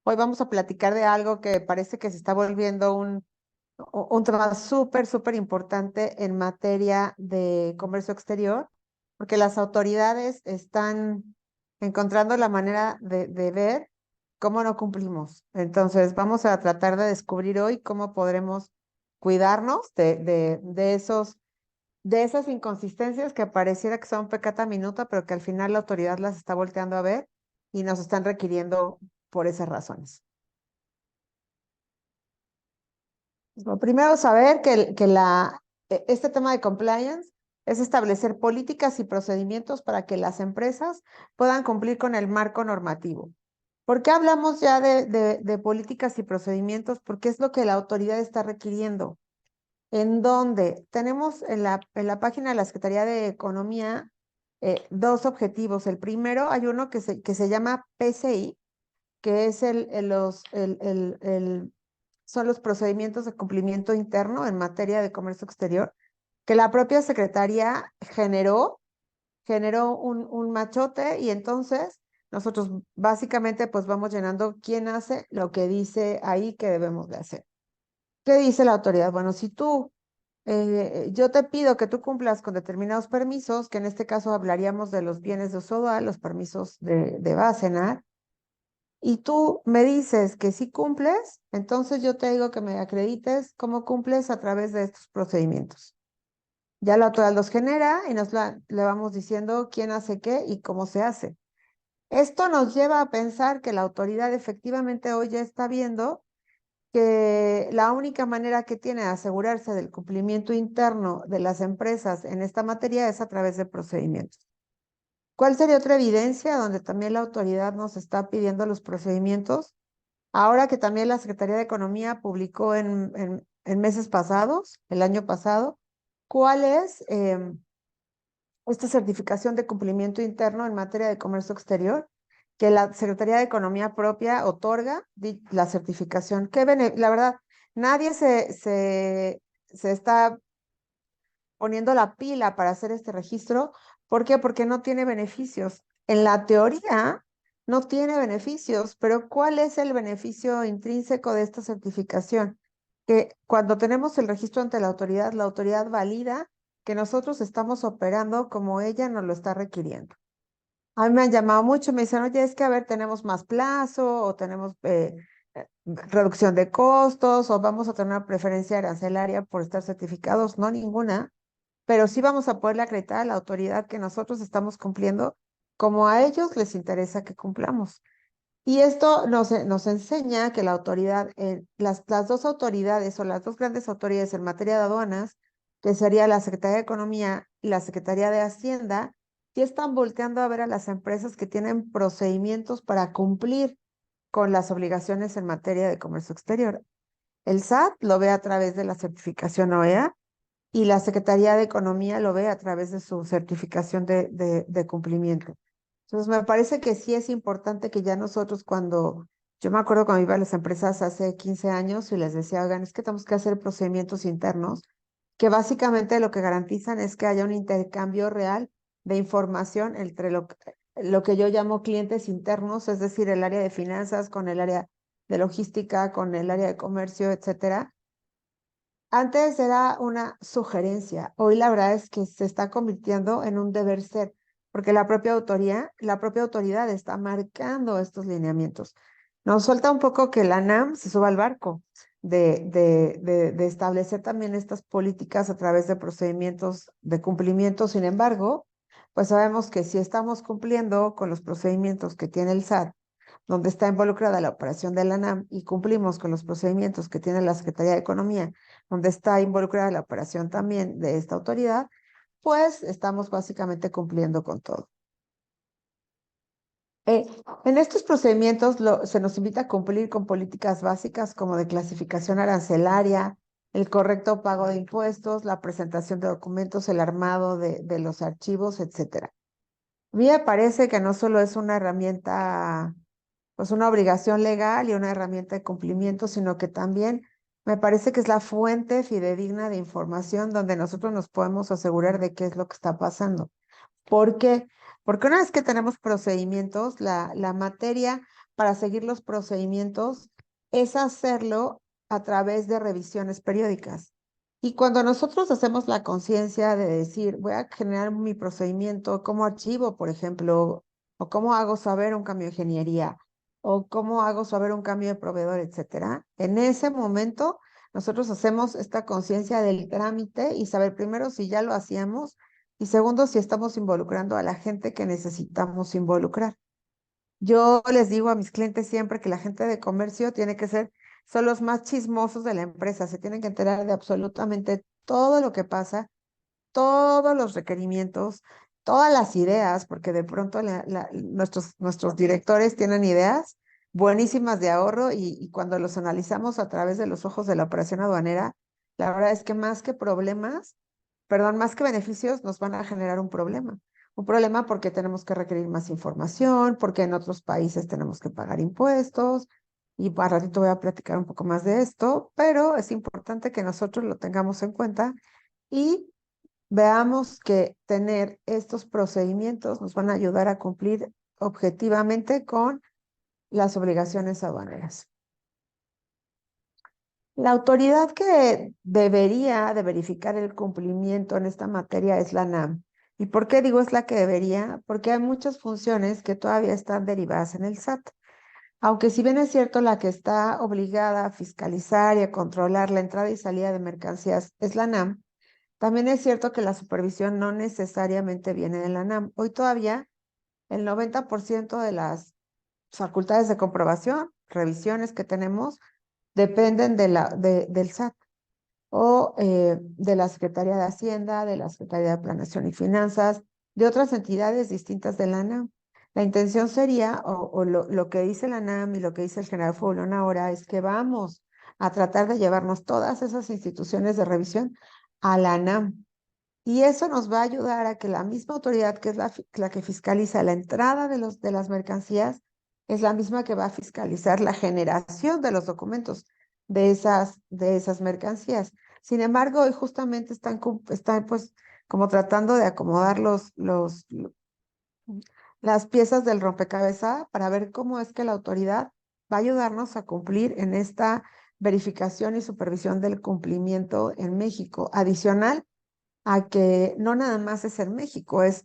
Hoy vamos a platicar de algo que parece que se está volviendo un tema súper importante en materia de comercio exterior, porque las autoridades están encontrando la manera de ver cómo no cumplimos. Entonces, vamos a tratar de descubrir hoy cómo podremos cuidarnos de esas inconsistencias que pareciera que son pecata minuta, pero que al final la autoridad las está volteando a ver y nos están requiriendo por esas razones. Lo primero, saber este tema de compliance es establecer políticas y procedimientos para que las empresas puedan cumplir con el marco normativo. ¿Por qué hablamos ya de políticas y procedimientos? Porque es lo que la autoridad está requiriendo. En donde tenemos en la página de la Secretaría de Economía dos objetivos. El primero, hay uno que se llama PCI, que es son los procedimientos de cumplimiento interno en materia de comercio exterior, que la propia Secretaría generó un machote y entonces nosotros básicamente pues vamos llenando quién hace lo que dice ahí que debemos de hacer. ¿Qué dice la autoridad? Bueno, si yo te pido que tú cumplas con determinados permisos, que en este caso hablaríamos de los bienes de uso dual, los permisos de Basenar, y tú me dices que sí cumples, entonces yo te digo que me acredites cómo cumples a través de estos procedimientos. Ya la autoridad los genera y le vamos diciendo quién hace qué y cómo se hace. Esto nos lleva a pensar que la autoridad efectivamente hoy ya está viendo que la única manera que tiene de asegurarse del cumplimiento interno de las empresas en esta materia es a través de procedimientos. ¿Cuál sería otra evidencia donde también la autoridad nos está pidiendo los procedimientos? Ahora que también la Secretaría de Economía publicó en meses pasados, el año pasado, cuál es esta certificación de cumplimiento interno en materia de comercio exterior, que la Secretaría de Economía propia otorga la certificación. La verdad, nadie se está poniendo la pila para hacer este registro. ¿Por qué? Porque no tiene beneficios. En la teoría no tiene beneficios, pero ¿cuál es el beneficio intrínseco de esta certificación? Que cuando tenemos el registro ante la autoridad valida que nosotros estamos operando como ella nos lo está requiriendo. A mí me han llamado mucho, me dicen, oye, es que a ver, tenemos más plazo o tenemos reducción de costos o vamos a tener una preferencia arancelaria por estar certificados. No, ninguna, pero sí vamos a poderle acreditar a la autoridad que nosotros estamos cumpliendo como a ellos les interesa que cumplamos. Y esto nos enseña que la autoridad, las dos autoridades o las dos grandes autoridades en materia de aduanas, que sería la Secretaría de Economía y la Secretaría de Hacienda, sí están volteando a ver a las empresas que tienen procedimientos para cumplir con las obligaciones en materia de comercio exterior. El SAT lo ve a través de la certificación OEA y la Secretaría de Economía lo ve a través de su certificación de cumplimiento. Entonces, me parece que sí es importante que ya nosotros yo me acuerdo cuando iba a las empresas hace 15 años y les decía, oigan, es que tenemos que hacer procedimientos internos, que básicamente lo que garantizan es que haya un intercambio real de información entre lo que yo llamo clientes internos, es decir, el área de finanzas con el área de logística, con el área de comercio, etcétera. Antes era una sugerencia, hoy la verdad es que se está convirtiendo en un deber ser, porque la propia autoridad está marcando estos lineamientos. Nos falta un poco que la NAM se suba al barco de establecer también estas políticas a través de procedimientos de cumplimiento. Sin embargo, pues sabemos que si estamos cumpliendo con los procedimientos que tiene el SAT, donde está involucrada la operación de la NAM, y cumplimos con los procedimientos que tiene la Secretaría de Economía, donde está involucrada la operación también de esta autoridad, pues estamos básicamente cumpliendo con todo. Eh, en estos procedimientos se nos invita a cumplir con políticas básicas como de clasificación arancelaria, el correcto pago de impuestos, la presentación de documentos, el armado de los archivos, etcétera. A mí me parece que no solo es una herramienta, pues una obligación legal y una herramienta de cumplimiento, sino que también me parece que es la fuente fidedigna de información donde nosotros nos podemos asegurar de qué es lo que está pasando. ¿Por qué? Porque una vez que tenemos procedimientos, la materia para seguir los procedimientos es hacerlo a través de revisiones periódicas. Y cuando nosotros hacemos la conciencia de decir, voy a generar mi procedimiento, cómo archivo, por ejemplo, o cómo hago saber un cambio de ingeniería, o cómo hago saber un cambio de proveedor, etcétera, en ese momento nosotros hacemos esta conciencia del trámite y saber primero si ya lo hacíamos y segundo si estamos involucrando a la gente que necesitamos involucrar. Yo les digo a mis clientes siempre que la gente de comercio tiene que ser, son los más chismosos de la empresa, se tienen que enterar de absolutamente todo lo que pasa, todos los requerimientos, todas las ideas, porque de pronto nuestros directores tienen ideas buenísimas de ahorro y cuando los analizamos a través de los ojos de la operación aduanera, la verdad es que más que problemas, perdón, más que beneficios, nos van a generar un problema. Un problema porque tenemos que requerir más información, porque en otros países tenemos que pagar impuestos, y para ratito voy a platicar un poco más de esto, pero es importante que nosotros lo tengamos en cuenta y veamos que tener estos procedimientos nos van a ayudar a cumplir objetivamente con las obligaciones aduaneras. La autoridad que debería de verificar el cumplimiento en esta materia es la NAM. ¿Y por qué digo es la que debería? Porque hay muchas funciones que todavía están derivadas en el SAT. Aunque si bien es cierto, la que está obligada a fiscalizar y a controlar la entrada y salida de mercancías es la NAM, también es cierto que la supervisión no necesariamente viene de la NAM. Hoy todavía el 90% de las facultades de comprobación, revisiones que tenemos, dependen del SAT o de la Secretaría de Hacienda, de la Secretaría de Planeación y Finanzas, de otras entidades distintas de la NAM. La intención sería, o lo que dice la NAM y lo que dice el general Fulón ahora, es que vamos a tratar de llevarnos todas esas instituciones de revisión a la NAM. Y eso nos va a ayudar a que la misma autoridad que es la que fiscaliza la entrada de las mercancías, es la misma que va a fiscalizar la generación de los documentos de esas mercancías. Sin embargo, hoy justamente están pues como tratando de acomodar las piezas del rompecabezas para ver cómo es que la autoridad va a ayudarnos a cumplir en esta verificación y supervisión del cumplimiento en México. Adicional a que no nada más es en México, es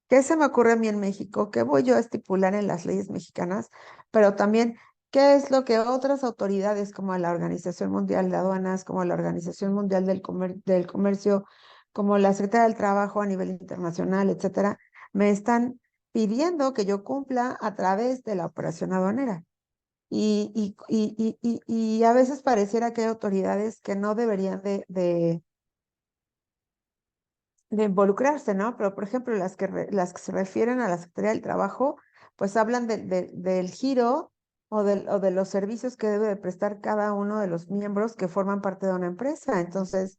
qué se me ocurre a mí en México, qué voy yo a estipular en las leyes mexicanas, pero también qué es lo que otras autoridades como la Organización Mundial de Aduanas, como la Organización Mundial del Comercio, como la Secretaría del Trabajo a nivel internacional, etcétera, me están pidiendo que yo cumpla a través de la operación aduanera. Y a veces pareciera que hay autoridades que no deberían de involucrarse, ¿no? Pero, por ejemplo, las que se refieren a la Secretaría del Trabajo, pues hablan del giro o de los servicios que debe de prestar cada uno de los miembros que forman parte de una empresa. Entonces,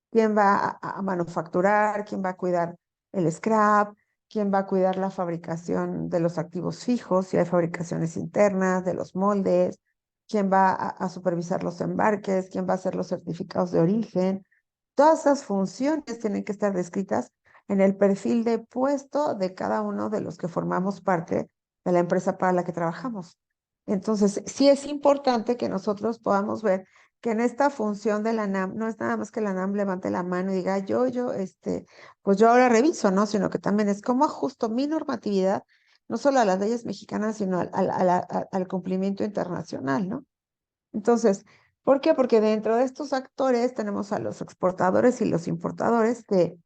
¿quién va a manufacturar? ¿Quién va a cuidar el scrap? ¿Quién va a cuidar la fabricación de los activos fijos? Si hay fabricaciones internas, de los moldes. ¿Quién va a supervisar los embarques? ¿Quién va a hacer los certificados de origen? Todas esas funciones tienen que estar descritas en el perfil de puesto de cada uno de los que formamos parte de la empresa para la que trabajamos. Entonces, sí es importante que nosotros podamos ver que en esta función de la NAM, no es nada más que la NAM levante la mano y diga, pues yo ahora reviso, ¿no? Sino que también es cómo ajusto mi normatividad, no solo a las leyes mexicanas, sino al cumplimiento internacional, ¿no? Entonces, ¿por qué? Porque dentro de estos actores tenemos a los exportadores y los importadores, que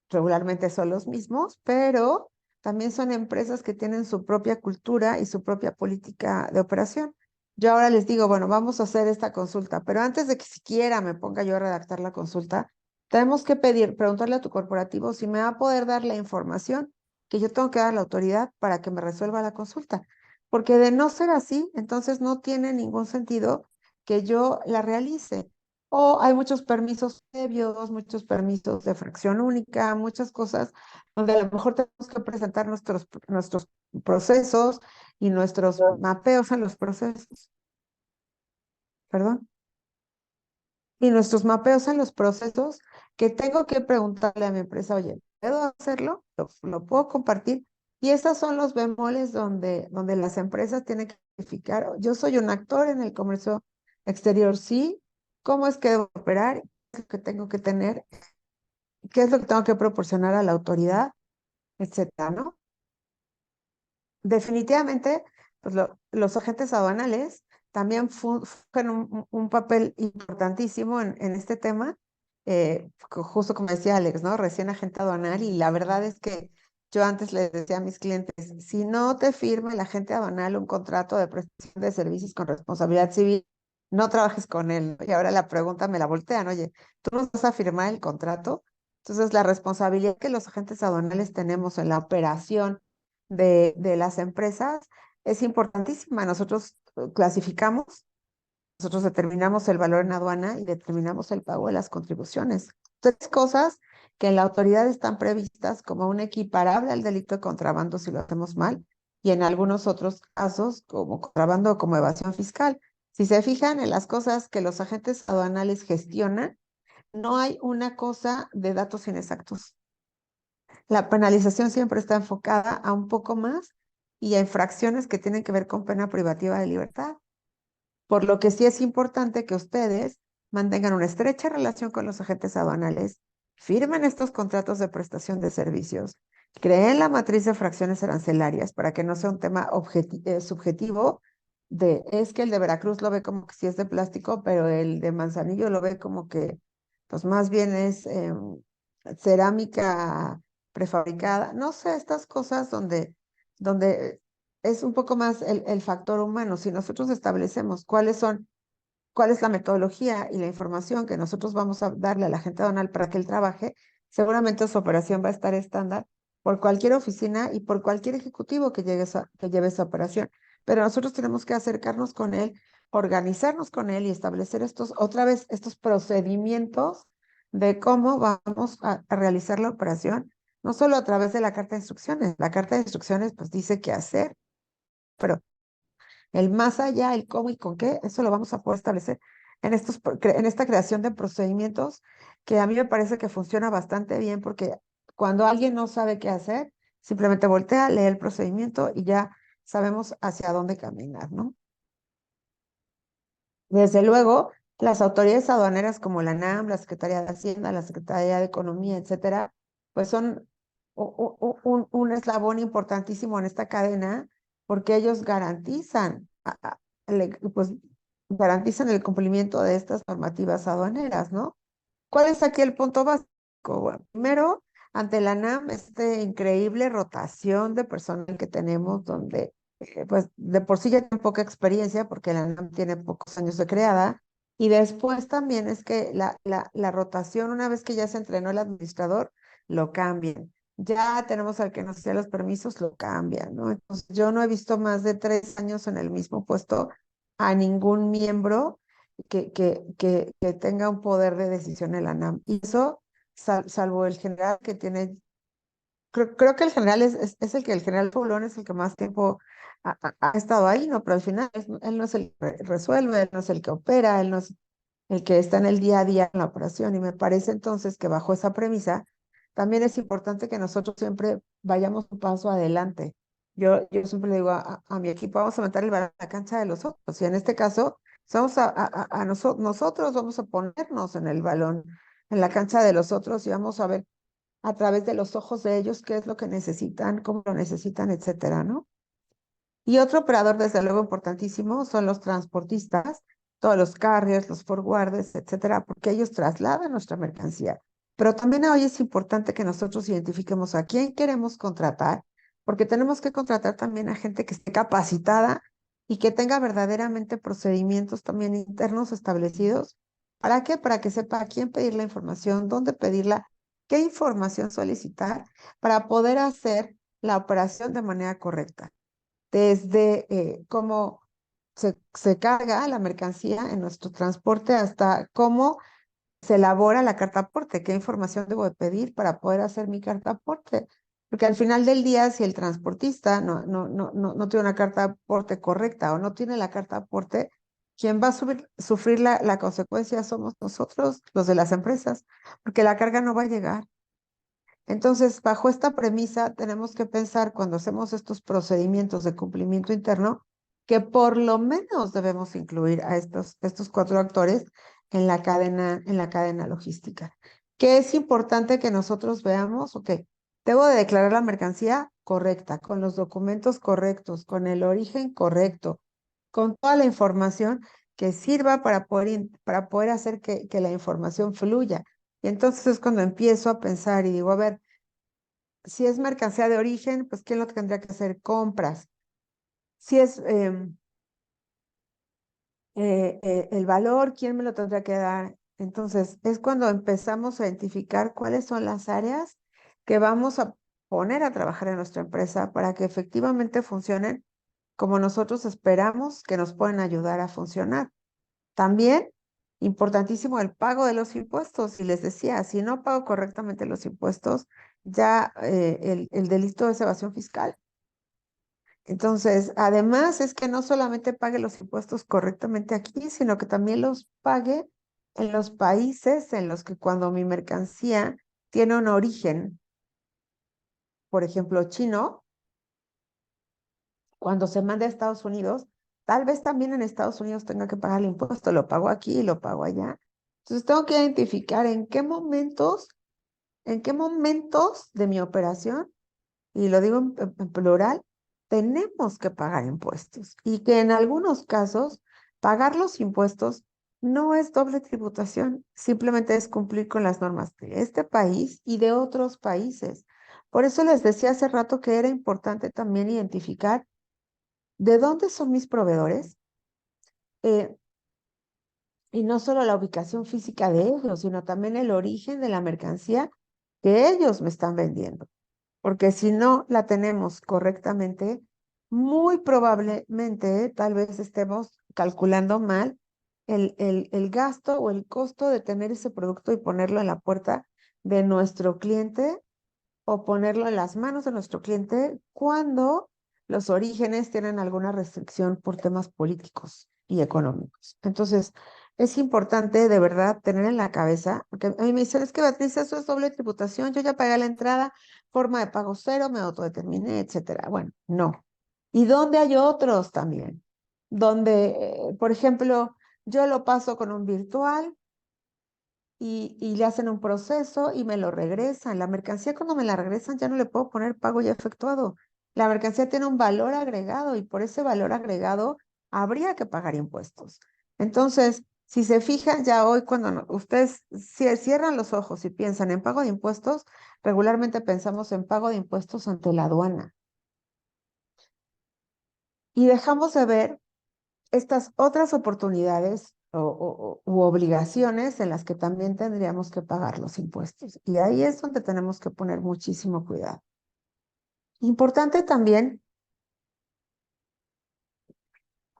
regularmente son los mismos, pero también son empresas que tienen su propia cultura y su propia política de operación. Yo ahora les digo, bueno, vamos a hacer esta consulta, pero antes de que siquiera me ponga yo a redactar la consulta, tenemos que preguntarle a tu corporativo si me va a poder dar la información que yo tengo que dar a la autoridad para que me resuelva la consulta. Porque de no ser así, entonces no tiene ningún sentido que yo la realice. O hay muchos permisos previos, muchos permisos de fracción única, muchas cosas donde a lo mejor tenemos que presentar nuestros procesos y nuestros mapeos en los procesos, perdón, y nuestros mapeos en los procesos que tengo que preguntarle a mi empresa, oye, ¿puedo hacerlo? ¿Lo puedo compartir? Y esos son los bemoles donde las empresas tienen que verificar, yo soy un actor en el comercio exterior, sí, ¿cómo es que debo operar? ¿Qué es lo que tengo que tener? ¿Qué es lo que tengo que proporcionar a la autoridad? Etcétera, ¿no? Definitivamente, pues los agentes aduanales también fungen un papel importantísimo en este tema, justo como decía Alex, ¿no? Recién agente aduanal, y la verdad es que yo antes les decía a mis clientes, si no te firma el agente aduanal un contrato de prestación de servicios con responsabilidad civil, no trabajes con él, ¿no? Y ahora la pregunta me la voltean, oye, ¿tú nos vas a firmar el contrato? Entonces, la responsabilidad que los agentes aduanales tenemos en la operación de las empresas es importantísima. Nosotros clasificamos, nosotros determinamos el valor en aduana y determinamos el pago de las contribuciones. Tres cosas que en la autoridad están previstas como un equiparable al delito de contrabando si lo hacemos mal, y en algunos otros casos como contrabando o como evasión fiscal. Si se fijan en las cosas que los agentes aduanales gestionan, no hay una cosa de datos inexactos. La penalización siempre está enfocada a un poco más y a infracciones que tienen que ver con pena privativa de libertad. Por lo que sí es importante que ustedes mantengan una estrecha relación con los agentes aduanales, firmen estos contratos de prestación de servicios, creen la matriz de fracciones arancelarias para que no sea un tema subjetivo de, es que el de Veracruz lo ve como que sí es de plástico, pero el de Manzanillo lo ve como que, pues más bien es cerámica prefabricada. No sé, estas cosas donde es un poco más el factor humano. Si nosotros establecemos cuál es la metodología y la información que nosotros vamos a darle a la gente aduanal para que él trabaje, seguramente su operación va a estar estándar por cualquier oficina y por cualquier ejecutivo que lleve esa operación. Pero nosotros tenemos que acercarnos con él, organizarnos con él y establecer otra vez, estos procedimientos de cómo vamos a realizar la operación, no solo a través de la carta de instrucciones. La carta de instrucciones pues dice qué hacer, pero el más allá, el cómo y con qué, eso lo vamos a poder establecer en esta creación de procedimientos que a mí me parece que funciona bastante bien, porque cuando alguien no sabe qué hacer, simplemente voltea, lee el procedimiento y ya sabemos hacia dónde caminar, ¿no? Desde luego, las autoridades aduaneras como la NAM, la Secretaría de Hacienda, la Secretaría de Economía, etcétera, pues son un eslabón importantísimo en esta cadena, porque ellos garantizan, pues, garantizan el cumplimiento de estas normativas aduaneras, ¿no? ¿Cuál es aquí el punto básico? Bueno, primero, ante la NAM, increíble rotación de personal que tenemos, donde pues de por sí ya tiene poca experiencia, porque la NAM tiene pocos años de creada, y después también es que la rotación, una vez que ya se entrenó el administrador, lo cambian. Ya tenemos al que nos hacía los permisos, lo cambian, ¿no? Entonces, yo no he visto más de 3 años en el mismo puesto a ningún miembro que tenga un poder de decisión en la NAM. Y eso, salvo el general que tiene, creo que el general es el general Paulón es el que más tiempo ha estado ahí, ¿no? Pero al final él no es el que resuelve, él no es el que opera, él no es el que está en el día a día en la operación. Y me parece entonces que bajo esa premisa, también es importante que nosotros siempre vayamos un paso adelante. Yo siempre le digo a mi equipo, vamos a meter el balón a la cancha de los otros. Y en este caso, nosotros vamos a ponernos en el balón, en la cancha de los otros, y vamos a ver a través de los ojos de ellos qué es lo que necesitan, cómo lo necesitan, etcétera, ¿no? Y otro operador, desde luego, importantísimo son los transportistas, todos los carriers, los forwarders, etcétera, porque ellos trasladan nuestra mercancía. Pero también hoy es importante que nosotros identifiquemos a quién queremos contratar, porque tenemos que contratar también a gente que esté capacitada y que tenga verdaderamente procedimientos también internos establecidos. ¿Para qué? Para que sepa a quién pedir la información, dónde pedirla, qué información solicitar para poder hacer la operación de manera correcta, desde cómo se carga la mercancía en nuestro transporte hasta cómo se elabora la carta aporte, qué información debo de pedir para poder hacer mi carta aporte. Porque al final del día, si el transportista no tiene una carta aporte correcta o no tiene la carta aporte, quien va a sufrir la consecuencia somos nosotros, los de las empresas, porque la carga no va a llegar. Entonces, bajo esta premisa, tenemos que pensar cuando hacemos estos procedimientos de cumplimiento interno, que por lo menos debemos incluir a estos cuatro actores en la cadena logística. Que es importante que nosotros veamos, ok, debo de declarar la mercancía correcta, con los documentos correctos, con el origen correcto, con toda la información que sirva para poder hacer que la información fluya. Y entonces es cuando empiezo a pensar y digo, a ver, si es mercancía de origen, pues ¿quién lo tendría que hacer? Compras. Si es el valor, ¿quién me lo tendría que dar? Entonces, es cuando empezamos a identificar cuáles son las áreas que vamos a poner a trabajar en nuestra empresa para que efectivamente funcionen como nosotros esperamos que nos pueden ayudar a funcionar. También, importantísimo el pago de los impuestos. Y les decía, si no pago correctamente los impuestos, ya el delito es evasión fiscal. Entonces, además es que no solamente pague los impuestos correctamente aquí, sino que también los pague en los países en los que cuando mi mercancía tiene un origen, por ejemplo, chino, cuando se manda a Estados Unidos, tal vez también en Estados Unidos tenga que pagar el impuesto, lo pago aquí y lo pago allá. Entonces, tengo que identificar en qué momentos de mi operación, y lo digo en plural, tenemos que pagar impuestos y que en algunos casos pagar los impuestos no es doble tributación, simplemente es cumplir con las normas de este país y de otros países. Por eso les decía hace rato que era importante también identificar de dónde son mis proveedores, eh, y no solo la ubicación física de ellos, sino también el origen de la mercancía que ellos me están vendiendo. Porque si no la tenemos correctamente, muy probablemente tal vez estemos calculando mal el gasto o el costo de tener ese producto y ponerlo en la puerta de nuestro cliente o ponerlo en las manos de nuestro cliente cuando los orígenes tienen alguna restricción por temas políticos y económicos. Entonces, es importante de verdad tener en la cabeza, porque a mí me dicen, es que Beatriz, eso es doble tributación, yo ya pagué la entrada, forma de pago cero, me autodeterminé, etcétera. Bueno, no. ¿Y dónde hay otros también? Donde, por ejemplo, yo lo paso con un virtual, y le hacen un proceso y me lo regresan. La mercancía cuando me la regresan ya no le puedo poner pago ya efectuado. La mercancía tiene un valor agregado y por ese valor agregado habría que pagar impuestos. Entonces, si se fijan ya hoy cuando ustedes cierran los ojos y piensan en pago de impuestos, regularmente pensamos en pago de impuestos ante la aduana y dejamos de ver estas otras oportunidades u obligaciones en las que también tendríamos que pagar los impuestos. Y ahí es donde tenemos que poner muchísimo cuidado. Importante también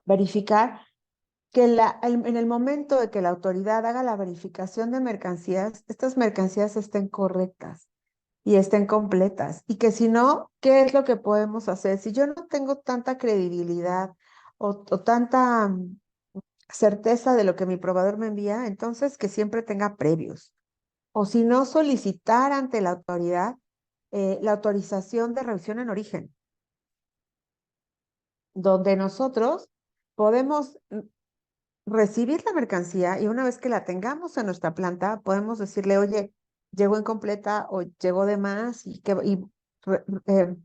verificar que en el momento de que la autoridad haga la verificación de mercancías, estas mercancías estén correctas y estén completas. Y que si no, ¿qué es lo que podemos hacer? Si yo no tengo tanta credibilidad o tanta certeza de lo que mi proveedor me envía, entonces que siempre tenga previos. O si no, solicitar ante la autoridad la autorización de revisión en origen, donde nosotros podemos recibir la mercancía y una vez que la tengamos en nuestra planta, podemos decirle, oye, llegó incompleta o llegó de más eh,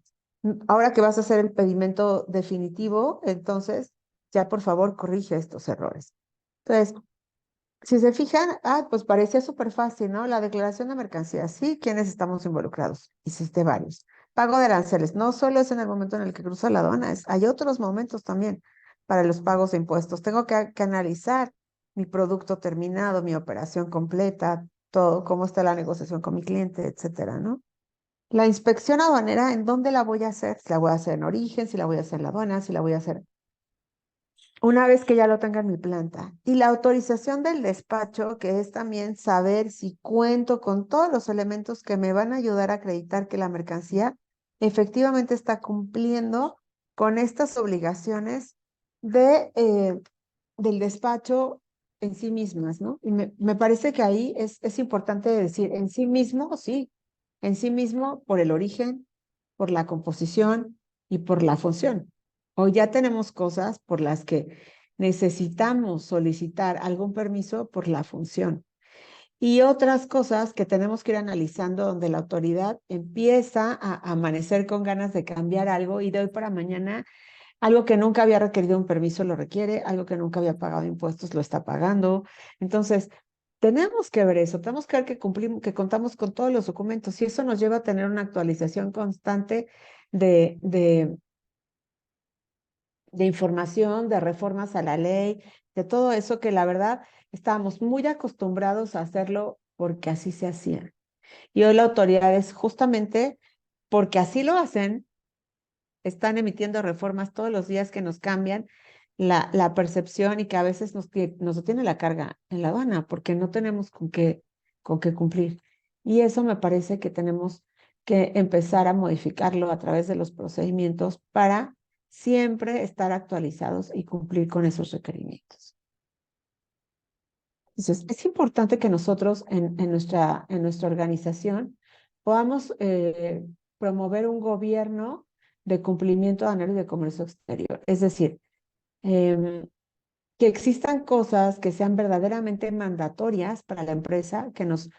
ahora que vas a hacer el pedimento definitivo, entonces ya por favor corrige estos errores. Entonces, si se fijan, pues parecía súper fácil, ¿no? La declaración de mercancía, sí, ¿quiénes estamos involucrados? Hiciste varios. Pago de aranceles, no solo es en el momento en el que cruza la aduana, hay otros momentos también para los pagos de impuestos. Tengo que analizar mi producto terminado, mi operación completa, todo, cómo está la negociación con mi cliente, etcétera, ¿no? La inspección aduanera, ¿en dónde la voy a hacer? Si la voy a hacer en origen, si la voy a hacer en la aduana, si la voy a hacer una vez que ya lo tenga en mi planta. Y la autorización del despacho, que es también saber si cuento con todos los elementos que me van a ayudar a acreditar que la mercancía efectivamente está cumpliendo con estas obligaciones del despacho en sí mismas, ¿no? Y me parece que ahí es importante decir, en sí mismo, sí, en sí mismo por el origen, por la composición y por la función. Hoy ya tenemos cosas por las que necesitamos solicitar algún permiso por la función. Y otras cosas que tenemos que ir analizando donde la autoridad empieza a amanecer con ganas de cambiar algo y de hoy para mañana algo que nunca había requerido un permiso lo requiere, algo que nunca había pagado impuestos lo está pagando. Entonces, tenemos que ver eso, tenemos que ver que cumplimos, que contamos con todos los documentos y eso nos lleva a tener una actualización constante de, de, de información, de reformas a la ley, de todo eso que la verdad estábamos muy acostumbrados a hacerlo porque así se hacía. Y hoy la autoridad es justamente porque así lo hacen, están emitiendo reformas todos los días que nos cambian la percepción y que a veces nos tiene la carga en la aduana porque no tenemos con qué cumplir. Y eso me parece que tenemos que empezar a modificarlo a través de los procedimientos para siempre estar actualizados y cumplir con esos requerimientos. Entonces, es importante que nosotros en nuestra organización podamos promover un gobierno de cumplimiento aduanero y de comercio exterior. Es decir, em, que existan cosas que sean verdaderamente mandatorias para la empresa, que nos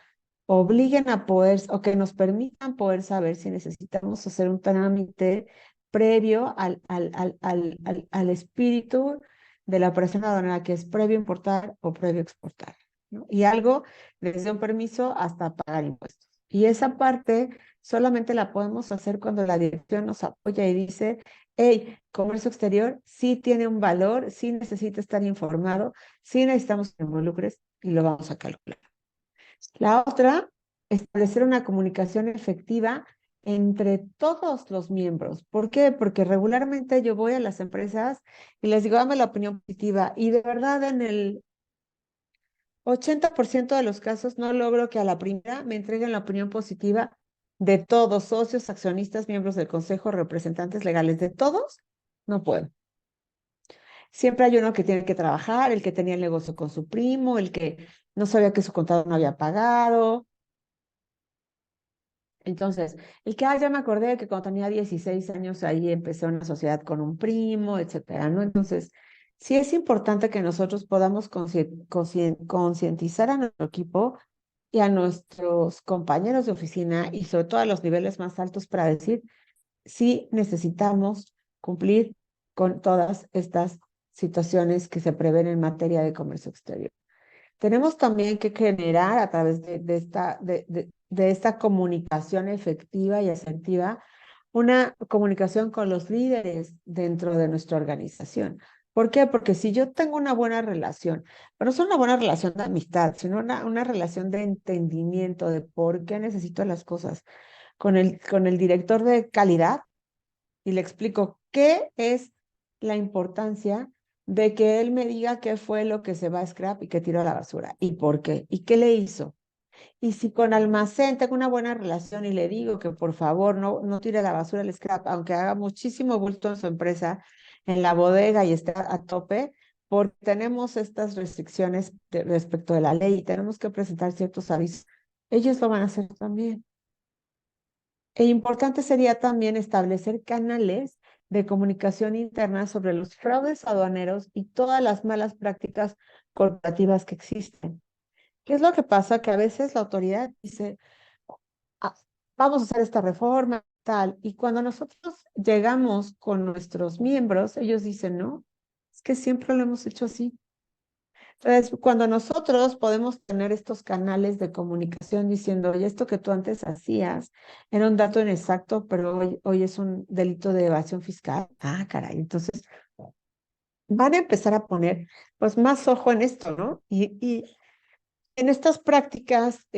obliguen a poder o que nos permitan poder saber si necesitamos hacer un trámite previo al espíritu de la operación aduanera, que es previo importar o previo exportar, ¿no? Y algo desde un permiso hasta pagar impuestos. Y esa parte solamente la podemos hacer cuando la dirección nos apoya y dice, hey, comercio exterior sí tiene un valor, sí necesita estar informado, sí necesitamos que te involucres y lo vamos a calcular. La otra, establecer una comunicación efectiva entre todos los miembros. ¿Por qué? Porque regularmente yo voy a las empresas y les digo, dame la opinión positiva. Y de verdad, en el 80% de los casos no logro que a la primera me entreguen la opinión positiva de todos, socios, accionistas, miembros del consejo, representantes legales, de todos, no puedo. Siempre hay uno que tiene que trabajar, el que tenía el negocio con su primo, el que no sabía que su contador no había pagado. Entonces, el que, ya me acordé de que cuando tenía 16 años ahí empecé una sociedad con un primo, etcétera, ¿no? Entonces, sí es importante que nosotros podamos concientizar a nuestro equipo y a nuestros compañeros de oficina y sobre todo a los niveles más altos para decir si necesitamos cumplir con todas estas situaciones que se prevén en materia de comercio exterior. Tenemos también que generar a través de esta comunicación efectiva y asertiva una comunicación con los líderes dentro de nuestra organización. ¿Por qué? Porque si yo tengo una buena relación, pero no es una buena relación de amistad, sino una relación de entendimiento de por qué necesito las cosas con el director de calidad y le explico qué es la importancia de que él me diga qué fue lo que se va a scrap y que tiró a la basura y por qué y qué le hizo. Y si con almacén tengo una buena relación y le digo que por favor no tire a la basura el scrap, aunque haga muchísimo bulto en su empresa, en la bodega y esté a tope, porque tenemos estas restricciones respecto de la ley y tenemos que presentar ciertos avisos, ellos lo van a hacer también. E importante sería también establecer canales de comunicación interna sobre los fraudes aduaneros y todas las malas prácticas corporativas que existen. ¿Qué es lo que pasa? Que a veces la autoridad dice, "Ah, vamos a hacer esta reforma, tal", y cuando nosotros llegamos con nuestros miembros, ellos dicen, no, es que siempre lo hemos hecho así. Entonces, cuando nosotros podemos tener estos canales de comunicación diciendo, oye, esto que tú antes hacías era un dato inexacto, pero hoy es un delito de evasión fiscal. Ah, caray. Entonces, van a empezar a poner pues más ojo en esto, ¿no? Y en estas prácticas,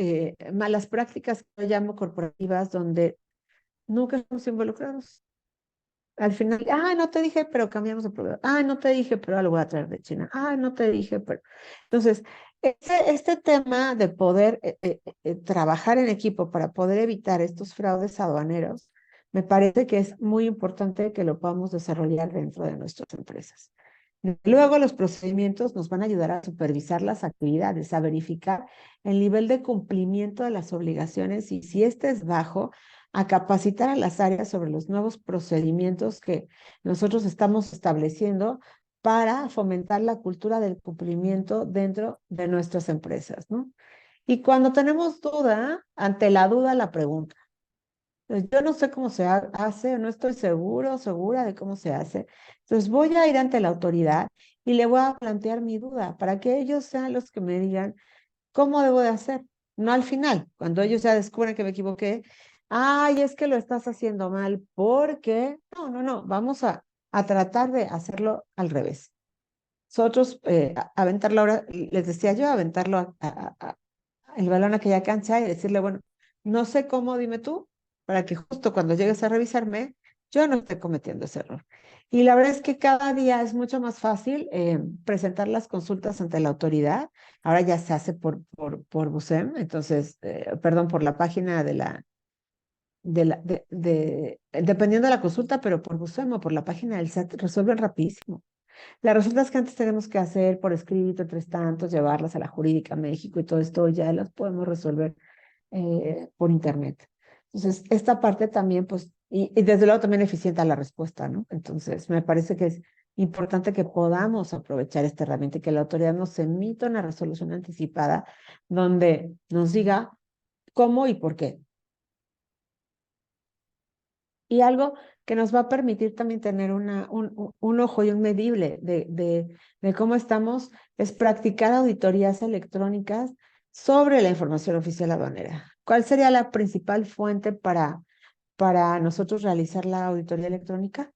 malas prácticas que yo llamo corporativas, donde nunca estamos involucrados. Al final, no te dije, pero cambiamos de proveedor. No te dije, pero lo voy a traer de China. No te dije, pero... Entonces, este tema de poder trabajar en equipo para poder evitar estos fraudes aduaneros, me parece que es muy importante que lo podamos desarrollar dentro de nuestras empresas. Luego, los procedimientos nos van a ayudar a supervisar las actividades, a verificar el nivel de cumplimiento de las obligaciones y si este es bajo, a capacitar a las áreas sobre los nuevos procedimientos que nosotros estamos estableciendo para fomentar la cultura del cumplimiento dentro de nuestras empresas, ¿no? Y cuando tenemos duda, ante la duda, la pregunta. Yo no sé cómo se hace, no estoy segura de cómo se hace. Entonces voy a ir ante la autoridad y le voy a plantear mi duda para que ellos sean los que me digan cómo debo de hacer. No al final, cuando ellos ya descubren que me equivoqué, ay, es que lo estás haciendo mal, porque no, vamos a tratar de hacerlo al revés. Nosotros, aventarlo ahora, les decía yo, aventarlo el balón a aquella cancha y decirle, bueno, no sé cómo, dime tú, para que justo cuando llegues a revisarme, yo no esté cometiendo ese error. Y la verdad es que cada día es mucho más fácil presentar las consultas ante la autoridad. Ahora ya se hace por BUSEM, entonces, perdón, por la página dependiendo de la consulta, pero por BUSEM o por la página del SAT, resuelven rapidísimo. Las resultas que antes tenemos que hacer por escrito, tres tantos, llevarlas a la Jurídica México y todo esto, ya las podemos resolver por internet. Entonces, esta parte también, pues, y desde luego también eficienta la respuesta, ¿no? Entonces, me parece que es importante que podamos aprovechar esta herramienta y que la autoridad nos emita una resolución anticipada donde nos diga cómo y por qué. Y algo que nos va a permitir también tener un ojo y un medible de cómo estamos es practicar auditorías electrónicas sobre la información oficial aduanera. ¿Cuál sería la principal fuente para nosotros realizar la auditoría electrónica?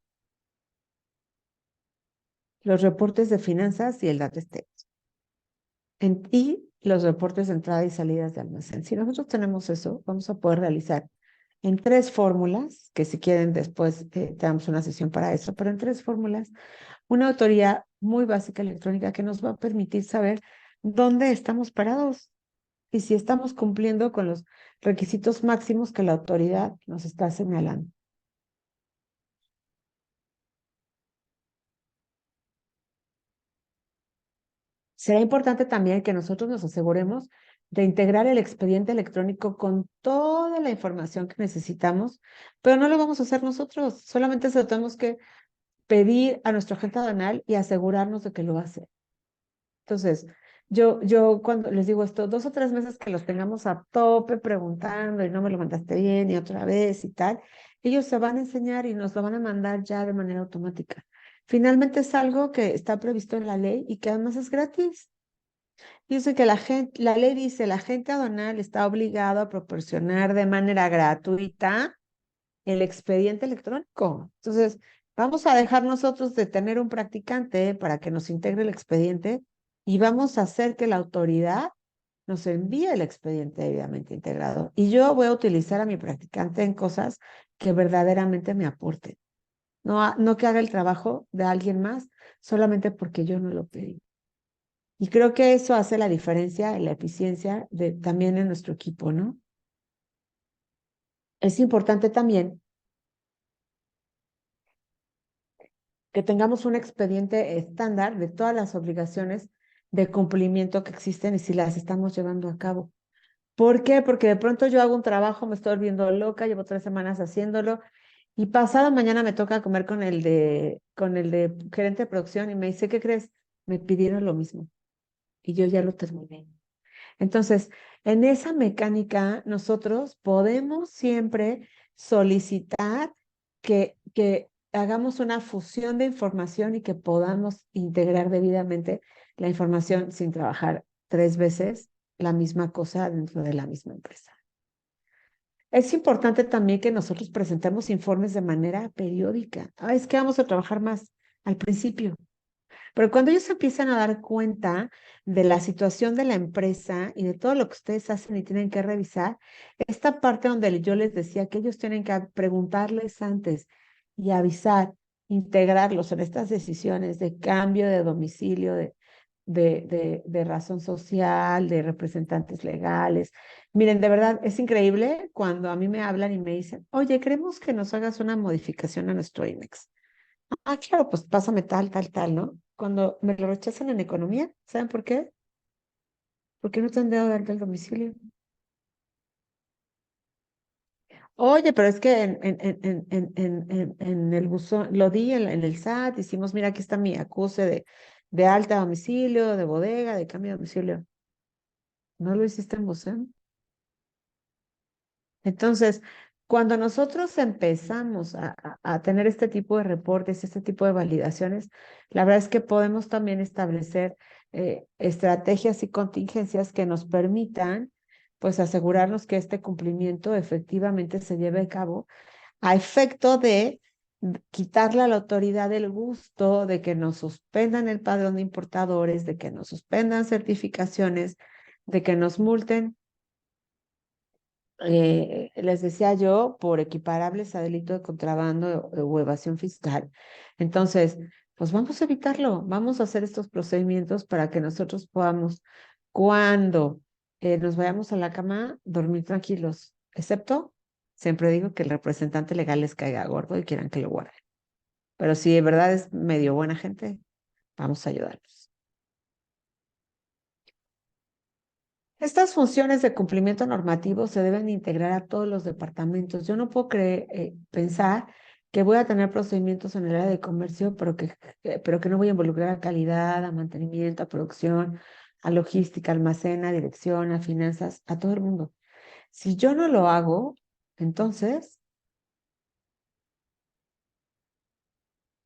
Los reportes de finanzas y el data state. Y los reportes de entrada y salidas de almacén. Si nosotros tenemos eso, vamos a poder realizar en tres fórmulas, que si quieren después tenemos una sesión para eso, pero en tres fórmulas, una auditoría muy básica electrónica que nos va a permitir saber dónde estamos parados y si estamos cumpliendo con los requisitos máximos que la autoridad nos está señalando. Será importante también que nosotros nos aseguremos de integrar el expediente electrónico con toda la información que necesitamos, pero no lo vamos a hacer nosotros, solamente se lo tenemos que pedir a nuestro agente aduanal y asegurarnos de que lo hace. Entonces, yo cuando les digo esto, 2 o 3 meses que los tengamos a tope preguntando y no me lo mandaste bien y otra vez y tal, ellos se van a enseñar y nos lo van a mandar ya de manera automática. Finalmente es algo que está previsto en la ley y que además es gratis. Dice que la ley dice, la agente aduanal está obligado a proporcionar de manera gratuita el expediente electrónico. Entonces, vamos a dejar nosotros de tener un practicante para que nos integre el expediente y vamos a hacer que la autoridad nos envíe el expediente debidamente integrado. Y yo voy a utilizar a mi practicante en cosas que verdaderamente me aporten. No que haga el trabajo de alguien más solamente porque yo no lo pedí. Y creo que eso hace la diferencia en la eficiencia también en nuestro equipo, ¿no? Es importante también que tengamos un expediente estándar de todas las obligaciones de cumplimiento que existen y si las estamos llevando a cabo. ¿Por qué? Porque de pronto yo hago un trabajo, me estoy volviendo loca, llevo 3 semanas haciéndolo y pasado mañana me toca comer con el de gerente de producción y me dice, ¿qué crees? Me pidieron lo mismo y yo ya lo terminé. Entonces, en esa mecánica, nosotros podemos siempre solicitar que hagamos una fusión de información y que podamos integrar debidamente la información sin trabajar 3 veces la misma cosa dentro de la misma empresa. Es importante también que nosotros presentemos informes de manera periódica. Ah, es que vamos a trabajar más al principio. Pero cuando ellos empiezan a dar cuenta de la situación de la empresa y de todo lo que ustedes hacen y tienen que revisar, esta parte donde yo les decía que ellos tienen que preguntarles antes y avisar, integrarlos en estas decisiones de cambio de domicilio, de razón social, de representantes legales. Miren, de verdad es increíble cuando a mí me hablan y me dicen, oye, queremos que nos hagas una modificación a nuestro IMEX. Ah, claro, pues pásame tal, tal, tal, ¿no? cuando me lo rechazan en economía. ¿Saben por qué? Porque no te han dado de alta el domicilio. Oye, pero es que en el buzón, lo di en el SAT, hicimos, mira, aquí está mi acuse de alta a domicilio, de bodega, de cambio de domicilio. ¿No lo hiciste en buzón? Entonces, cuando nosotros empezamos a tener este tipo de reportes, este tipo de validaciones, la verdad es que podemos también establecer estrategias y contingencias que nos permitan, pues, asegurarnos que este cumplimiento efectivamente se lleve a cabo a efecto de quitarle a la autoridad el gusto de que nos suspendan el padrón de importadores, de que nos suspendan certificaciones, de que nos multen, les decía yo, por equiparables a delito de contrabando o evasión fiscal. Entonces, pues vamos a evitarlo, vamos a hacer estos procedimientos para que nosotros podamos, cuando nos vayamos a la cama, dormir tranquilos, excepto, siempre digo que el representante legal les caiga gordo y quieran que lo guarden. Pero si de verdad es medio buena gente, vamos a ayudarlos. Estas funciones de cumplimiento normativo se deben integrar a todos los departamentos. Yo no puedo pensar que voy a tener procedimientos en el área de comercio, pero que no voy a involucrar a calidad, a mantenimiento, a producción, a logística, almacén, a dirección, a finanzas, a todo el mundo. Si yo no lo hago, entonces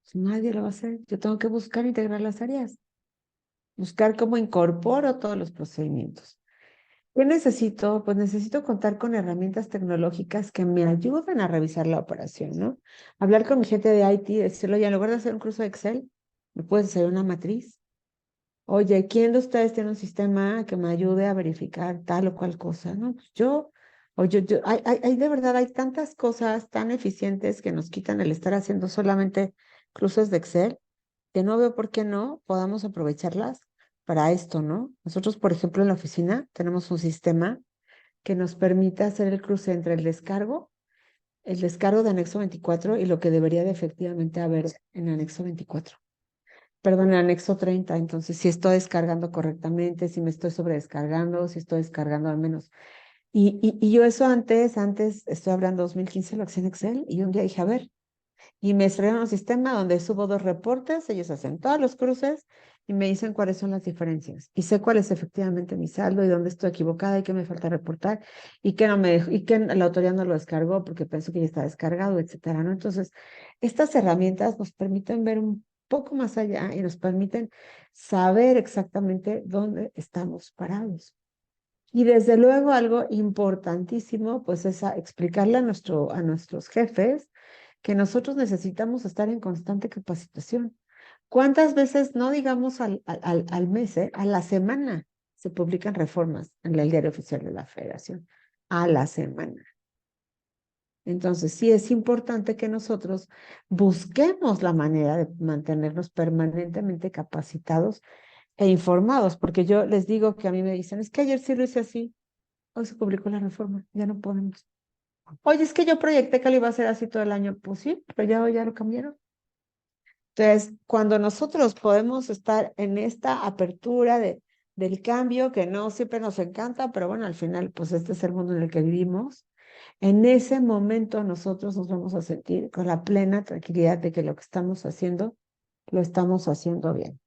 pues, nadie lo va a hacer. Yo tengo que buscar integrar las áreas, buscar cómo incorporo todos los procedimientos. ¿Qué necesito? Pues necesito contar con herramientas tecnológicas que me ayuden a revisar la operación, ¿no? Hablar con mi gente de IT, decirle, oye, en lugar de hacer un curso de Excel, ¿me puedes hacer una matriz? Oye, ¿quién de ustedes tiene un sistema que me ayude a verificar tal o cual cosa? No, pues yo, de verdad, hay tantas cosas tan eficientes que nos quitan el estar haciendo solamente cruces de Excel, que no veo por qué no podamos aprovecharlas para esto, ¿no? Nosotros, por ejemplo, en la oficina tenemos un sistema que nos permita hacer el cruce entre el descargo de anexo 24 y lo que debería de efectivamente haber en anexo 24. Perdón, en anexo 30. Entonces, si estoy descargando correctamente, si me estoy sobredescargando, si estoy descargando al menos. Y yo eso antes, estoy hablando 2015, lo hacía en Excel, y un día dije, a ver, y me estrellaron un sistema donde subo dos reportes, ellos hacen todos los cruces y me dicen cuáles son las diferencias. Y sé cuál es efectivamente mi saldo y dónde estoy equivocada y qué me falta reportar y qué no me dejó, y que la autoridad no lo descargó porque pensó que ya está descargado, etcétera, ¿no? Entonces, estas herramientas nos permiten ver un poco más allá y nos permiten saber exactamente dónde estamos parados. Y desde luego algo importantísimo, pues es explicarle a nuestros jefes que nosotros necesitamos estar en constante capacitación. ¿Cuántas veces, no digamos al mes, a la semana, se publican reformas en el Diario Oficial de la Federación? A la semana. Entonces, sí es importante que nosotros busquemos la manera de mantenernos permanentemente capacitados e informados, porque yo les digo que a mí me dicen, es que ayer sí lo hice así, hoy se publicó la reforma, ya no podemos. Oye, es que yo proyecté que lo iba a hacer así todo el año. Pues sí, pero ya lo cambiaron. Entonces, cuando nosotros podemos estar en esta apertura del cambio, que no siempre nos encanta, pero bueno, al final, pues este es el mundo en el que vivimos, en ese momento nosotros nos vamos a sentir con la plena tranquilidad de que lo que estamos haciendo, lo estamos haciendo bien.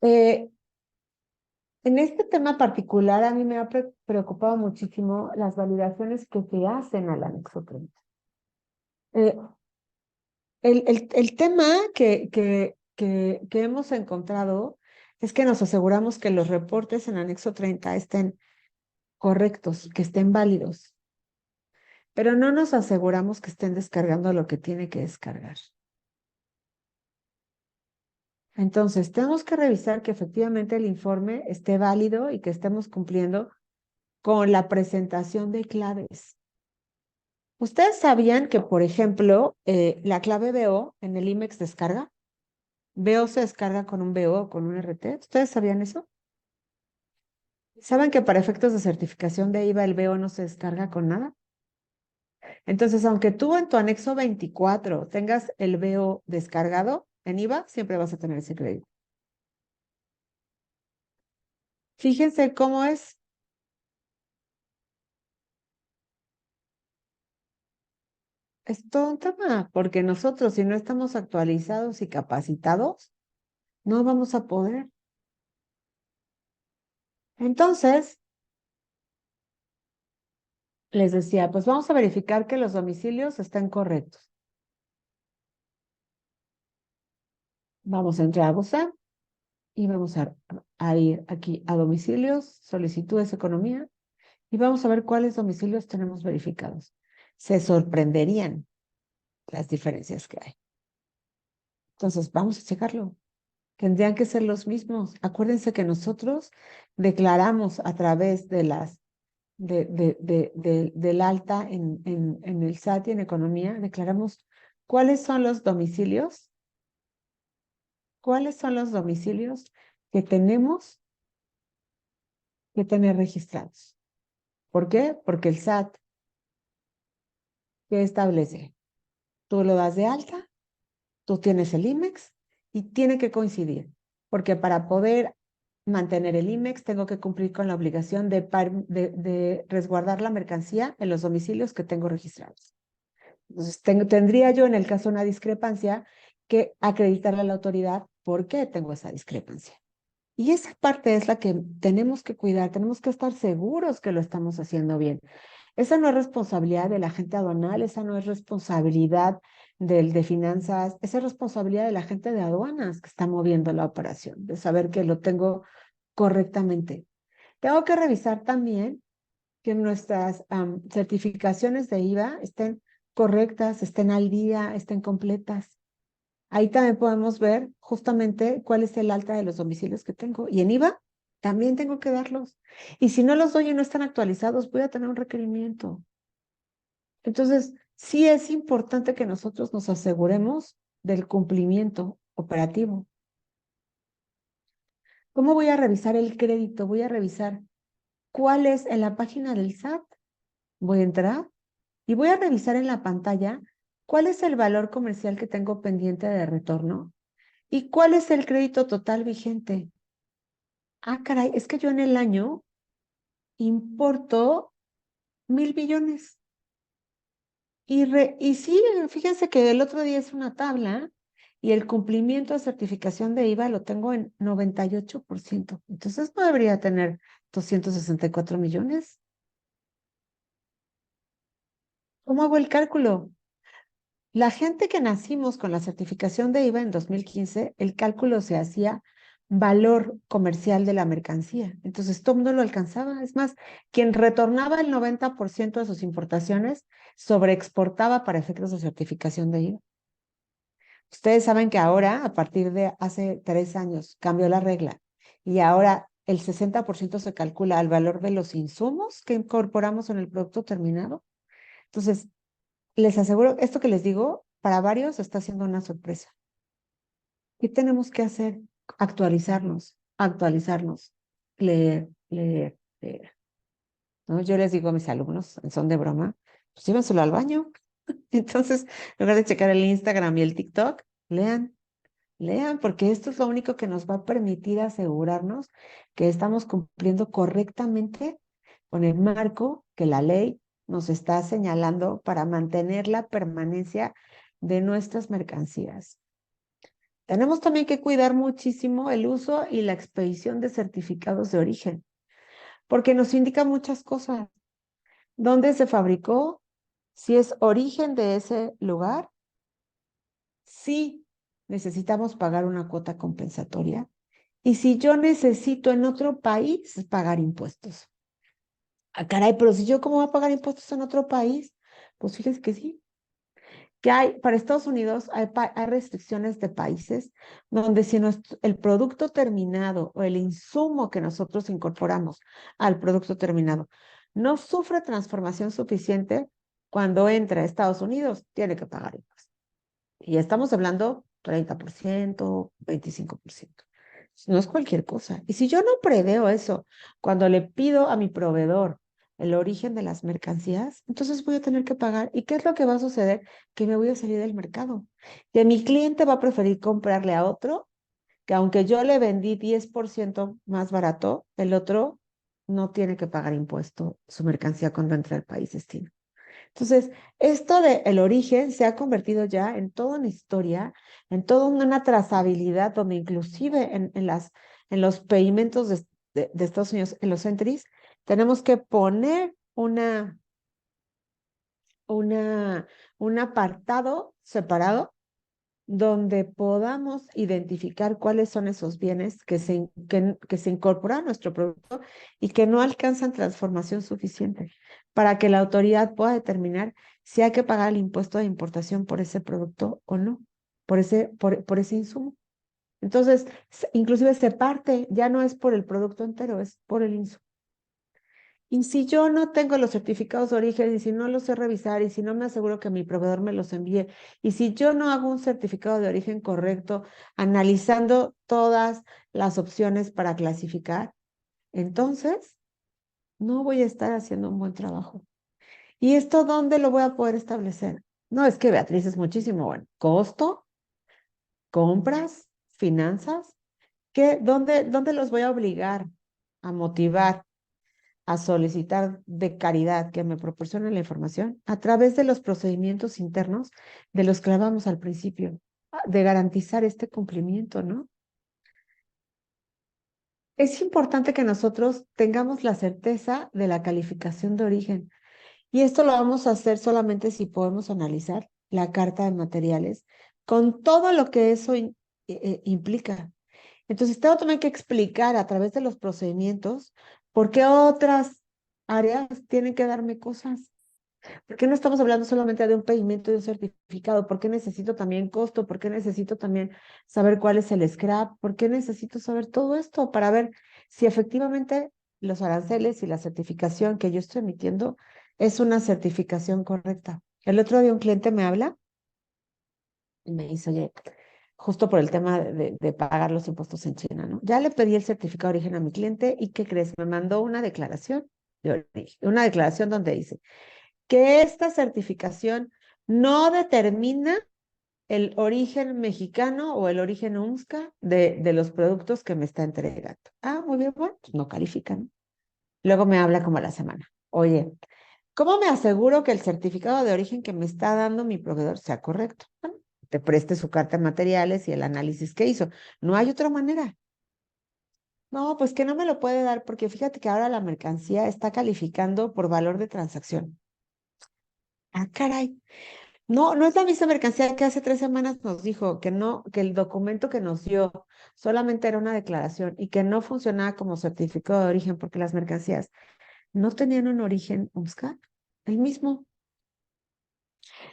Eh, en este tema particular, a mí me ha preocupado muchísimo las validaciones que se hacen al anexo 30. Eh, el tema que hemos encontrado es que nos aseguramos que los reportes en anexo 30 estén correctos, que estén válidos, pero no nos aseguramos que estén descargando lo que tiene que descargar. Entonces, tenemos que revisar que efectivamente el informe esté válido y que estemos cumpliendo con la presentación de claves. ¿Ustedes sabían que, por ejemplo, la clave BO en el IMEX descarga? BO se descarga con un BO o con un RT. ¿Ustedes sabían eso? ¿Saben que para efectos de certificación de IVA el BO no se descarga con nada? Entonces, aunque tú en tu anexo 24 tengas el BO descargado en IVA, siempre vas a tener ese crédito. Fíjense cómo es todo un tema, porque nosotros si no estamos actualizados y capacitados, no vamos a poder. Entonces, les decía, pues vamos a verificar que los domicilios estén correctos. Vamos a entrar a BUSA y vamos a ir aquí a domicilios, solicitudes economía, y vamos a ver cuáles domicilios tenemos verificados. Se sorprenderían las diferencias que hay. Entonces, vamos a checarlo. Tendrían que ser los mismos. Acuérdense que nosotros declaramos a través de del alta en el SAT y en economía, declaramos cuáles son los domicilios que tenemos que tener registrados. ¿Por qué? Porque el SAT, ¿qué establece? Tú lo das de alta, tú tienes el IMEX y tiene que coincidir, porque para poder mantener el IMEX tengo que cumplir con la obligación de resguardar la mercancía en los domicilios que tengo registrados. Entonces, tendría yo, en el caso de una discrepancia, que acreditarle a la autoridad por qué tengo esa discrepancia. Y esa parte es la que tenemos que cuidar, tenemos que estar seguros que lo estamos haciendo bien. Esa no es responsabilidad del agente aduanal, esa no es responsabilidad del de finanzas, esa es responsabilidad del agente de aduanas que está moviendo la operación, de saber que lo tengo correctamente. Tengo que revisar también que nuestras certificaciones de IVA estén correctas, estén al día, estén completas. Ahí también podemos ver justamente cuál es el alta de los domicilios que tengo. Y en IVA también tengo que darlos. Y si no los doy y no están actualizados, voy a tener un requerimiento. Entonces, sí es importante que nosotros nos aseguremos del cumplimiento operativo. ¿Cómo voy a revisar el crédito? Voy a revisar cuál es en la página del SAT. Voy a entrar y voy a revisar en la pantalla cuál es el valor comercial que tengo pendiente de retorno y cuál es el crédito total vigente. Ah, caray, es que yo en el año importo 1,000 millones. Y sí, fíjense que el otro día es una tabla y el cumplimiento de certificación de IVA lo tengo en 98%. Entonces no debería tener 264 millones. ¿Cómo hago el cálculo? La gente que nacimos con la certificación de IVA en 2015, el cálculo se hacía valor comercial de la mercancía. Entonces, todo el mundo lo alcanzaba. Es más, quien retornaba el 90% de sus importaciones, sobreexportaba para efectos de certificación de IVA. Ustedes saben que ahora, a partir de hace 3 años, cambió la regla y ahora el 60% se calcula al valor de los insumos que incorporamos en el producto terminado. Entonces, les aseguro, esto que les digo, para varios está siendo una sorpresa. ¿Qué tenemos que hacer? Actualizarnos, leer, leer, leer. ¿No? Yo les digo a mis alumnos, en son de broma, pues llévenselo al baño. Entonces, en lugar de checar el Instagram y el TikTok, lean, lean, porque esto es lo único que nos va a permitir asegurarnos que estamos cumpliendo correctamente con el marco que la ley nos está señalando para mantener la permanencia de nuestras mercancías. Tenemos también que cuidar muchísimo el uso y la expedición de certificados de origen, porque nos indica muchas cosas. ¿Dónde se fabricó? Si es origen de ese lugar, sí necesitamos pagar una cuota compensatoria. Y si yo necesito en otro país pagar impuestos. Ah, caray, pero si yo cómo voy a pagar impuestos en otro país, pues fíjense que sí. Que hay, para Estados Unidos hay restricciones de países donde si el producto terminado o el insumo que nosotros incorporamos al producto terminado no sufre transformación suficiente, cuando entra a Estados Unidos tiene que pagar impuestos. Y estamos hablando 30%, 25%. No es cualquier cosa. Y si yo no preveo eso, cuando le pido a mi proveedor el origen de las mercancías, entonces voy a tener que pagar. ¿Y qué es lo que va a suceder? Que me voy a salir del mercado. Que mi cliente va a preferir comprarle a otro, que aunque yo le vendí 10% más barato, el otro no tiene que pagar impuesto su mercancía cuando entre al país destino. Entonces, esto de el origen se ha convertido ya en toda una historia, en toda una trazabilidad donde inclusive en los pavimentos de Estados Unidos, en los entries, tenemos que poner una, un apartado separado donde podamos identificar cuáles son esos bienes que se incorporan a nuestro producto y que no alcanzan transformación suficiente para que la autoridad pueda determinar si hay que pagar el impuesto de importación por ese producto o no, por ese insumo. Entonces, inclusive se parte, ya no es por el producto entero, es por el insumo. Y si yo no tengo los certificados de origen y si no los sé revisar y si no me aseguro que mi proveedor me los envíe y si yo no hago un certificado de origen correcto, analizando todas las opciones para clasificar, entonces no voy a estar haciendo un buen trabajo. ¿Y esto dónde lo voy a poder establecer? No, es que Beatriz es muchísimo, bueno, costo, compras, finanzas, dónde los voy a obligar a motivar? A solicitar de caridad que me proporcionen la información a través de los procedimientos internos de los que hablábamos al principio, de garantizar este cumplimiento, ¿no? Es importante que nosotros tengamos la certeza de la calificación de origen y esto lo vamos a hacer solamente si podemos analizar la carta de materiales con todo lo que eso implica. Entonces, tengo también que explicar a través de los procedimientos por qué otras áreas tienen que darme cosas. ¿Por qué no estamos hablando solamente de un pedimento de un certificado? ¿Por qué necesito también costo? ¿Por qué necesito también saber cuál es el scrap? ¿Por qué necesito saber todo esto para ver si efectivamente los aranceles y la certificación que yo estoy emitiendo es una certificación correcta? El otro día un cliente me habla y me dice, oye, justo por el tema de pagar los impuestos en China, ¿no? Ya le pedí el certificado de origen a mi cliente y ¿qué crees? Me mandó una declaración de origen, una declaración donde dice que esta certificación no determina el origen mexicano o el origen UMSCA de los productos que me está entregando. Ah, muy bien, bueno, pues no califican. Luego me habla como a la semana. Oye, ¿cómo me aseguro que el certificado de origen que me está dando mi proveedor sea correcto? Bueno, te preste su carta de materiales y el análisis que hizo. No hay otra manera. No, pues que no me lo puede dar porque fíjate que ahora la mercancía está calificando por valor de transacción. Ah, caray. No, no es la misma mercancía que hace 3 semanas nos dijo que no, que el documento que nos dio solamente era una declaración y que no funcionaba como certificado de origen porque las mercancías no tenían un origen UMSCA, el mismo.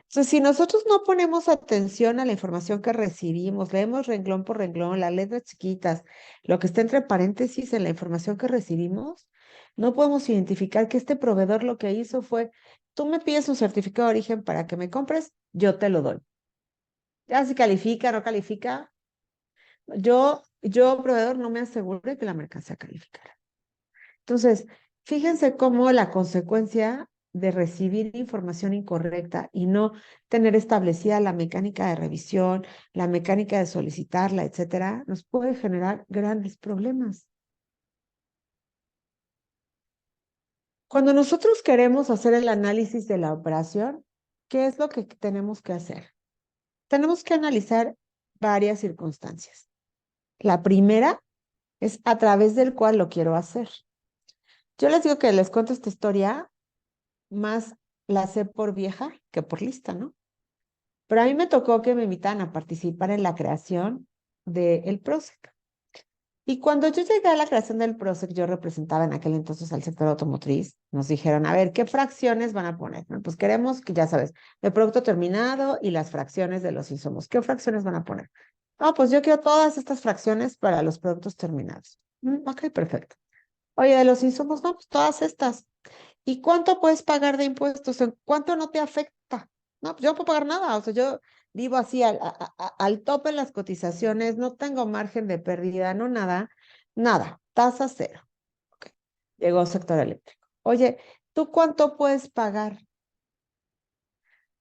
Entonces, si nosotros no ponemos atención a la información que recibimos, leemos renglón por renglón, las letras chiquitas, lo que está entre paréntesis en la información que recibimos, no podemos identificar que este proveedor lo que hizo fue, tú me pides un certificado de origen para que me compres, yo te lo doy. Ya si califica, no califica, proveedor, no me aseguré que la mercancía calificara. Entonces, fíjense cómo la consecuencia de recibir información incorrecta y no tener establecida la mecánica de revisión, la mecánica de solicitarla, etcétera, nos puede generar grandes problemas. Cuando nosotros queremos hacer el análisis de la operación, ¿qué es lo que tenemos que hacer? Tenemos que analizar varias circunstancias. La primera es a través del cual lo quiero hacer. Yo les digo que les cuento esta historia, más la sé por vieja que por lista, ¿no? Pero a mí me tocó que me invitan a participar en la creación del PROSEC. Y cuando yo llegué a la creación del PROSEC, yo representaba en aquel entonces al sector automotriz, nos dijeron, a ver, ¿qué fracciones van a poner? ¿No? Pues queremos que, ya sabes, el producto terminado y las fracciones de los insumos. ¿Qué fracciones van a poner? No, pues yo quiero todas estas fracciones para los productos terminados. Ok, perfecto. Oye, de los insumos, no, pues todas estas. ¿Y cuánto puedes pagar de impuestos? ¿En cuánto no te afecta? No, pues yo no puedo pagar nada. O sea, yo vivo así al tope en las cotizaciones, no tengo margen de pérdida, no nada, nada, tasa cero. Ok. Llegó sector eléctrico. Oye, ¿Tú cuánto puedes pagar?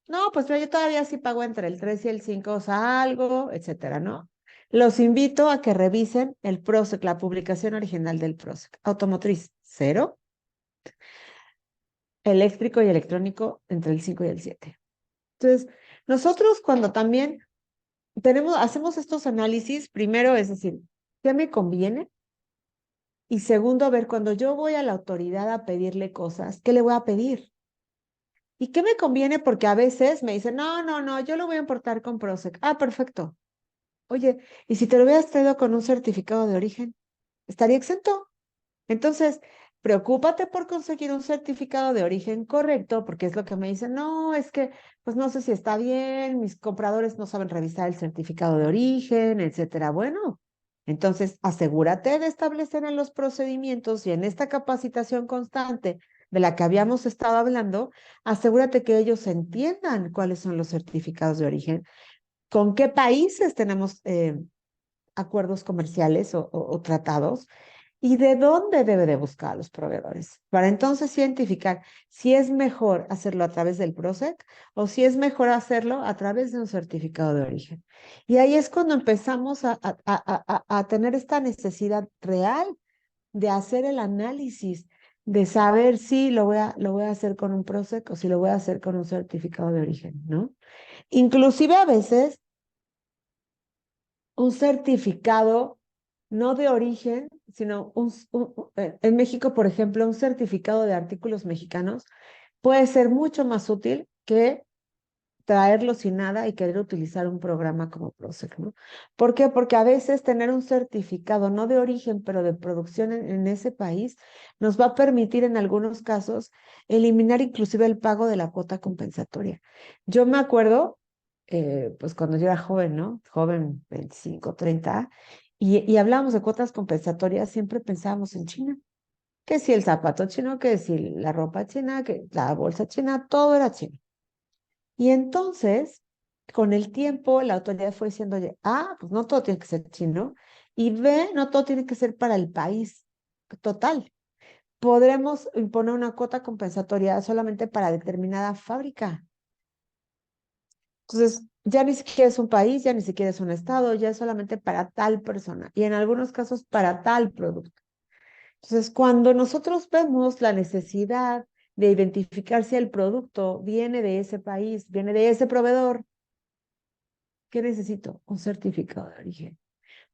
No, pues pero yo todavía sí pago entre el 3 y el 5, o sea, algo, etcétera, ¿no? Los invito a que revisen el PROSEC, la publicación original del PROSEC. Automotriz, cero. Eléctrico y electrónico, entre el 5 y el 7. Entonces, nosotros cuando también hacemos estos análisis, primero es decir, ¿qué me conviene? Y segundo, a ver, cuando yo voy a la autoridad a pedirle cosas, ¿qué le voy a pedir? ¿Y qué me conviene? Porque a veces me dicen, no, no, no, yo lo voy a importar con PROSEC. Ah, perfecto. Oye, ¿y si te lo hubieras traído con un certificado de origen? ¿Estaría exento? Entonces, preocúpate por conseguir un certificado de origen correcto, porque es lo que me dicen, no, es que, pues no sé si está bien, mis compradores no saben revisar el certificado de origen, etcétera. Bueno, entonces asegúrate de establecer en los procedimientos y en esta capacitación constante de la que habíamos estado hablando, asegúrate que ellos entiendan cuáles son los certificados de origen, con qué países tenemos acuerdos comerciales o tratados y de dónde debe de buscar a los proveedores, para entonces identificar si es mejor hacerlo a través del PROSEC o si es mejor hacerlo a través de un certificado de origen. Y ahí es cuando empezamos a tener esta necesidad real de hacer el análisis, de saber si lo voy a hacer con un PROSEC o si lo voy a hacer con un certificado de origen, ¿no? Inclusive a veces un certificado no de origen, sino en México, por ejemplo, un certificado de artículos mexicanos puede ser mucho más útil que traerlo sin nada y querer utilizar un programa como Proceq, ¿no? ¿Por qué? Porque a veces tener un certificado no de origen, pero de producción en ese país, nos va a permitir en algunos casos eliminar inclusive el pago de la cuota compensatoria. Yo me acuerdo, pues cuando yo era joven, ¿no? Joven, 25, 30, y hablábamos de cuotas compensatorias, siempre pensábamos en China. Que si el zapato chino, que si la ropa china, que la bolsa china, todo era chino. Y entonces, con el tiempo, la autoridad fue diciendo, oye, pues no todo tiene que ser chino, y B, no todo tiene que ser para el país total. Podremos imponer una cuota compensatoria solamente para determinada fábrica. Entonces, ya ni siquiera es un país, ya ni siquiera es un estado, ya es solamente para tal persona, y en algunos casos para tal producto. Entonces, cuando nosotros vemos la necesidad de identificar si el producto viene de ese país, viene de ese proveedor, ¿qué necesito? Un certificado de origen.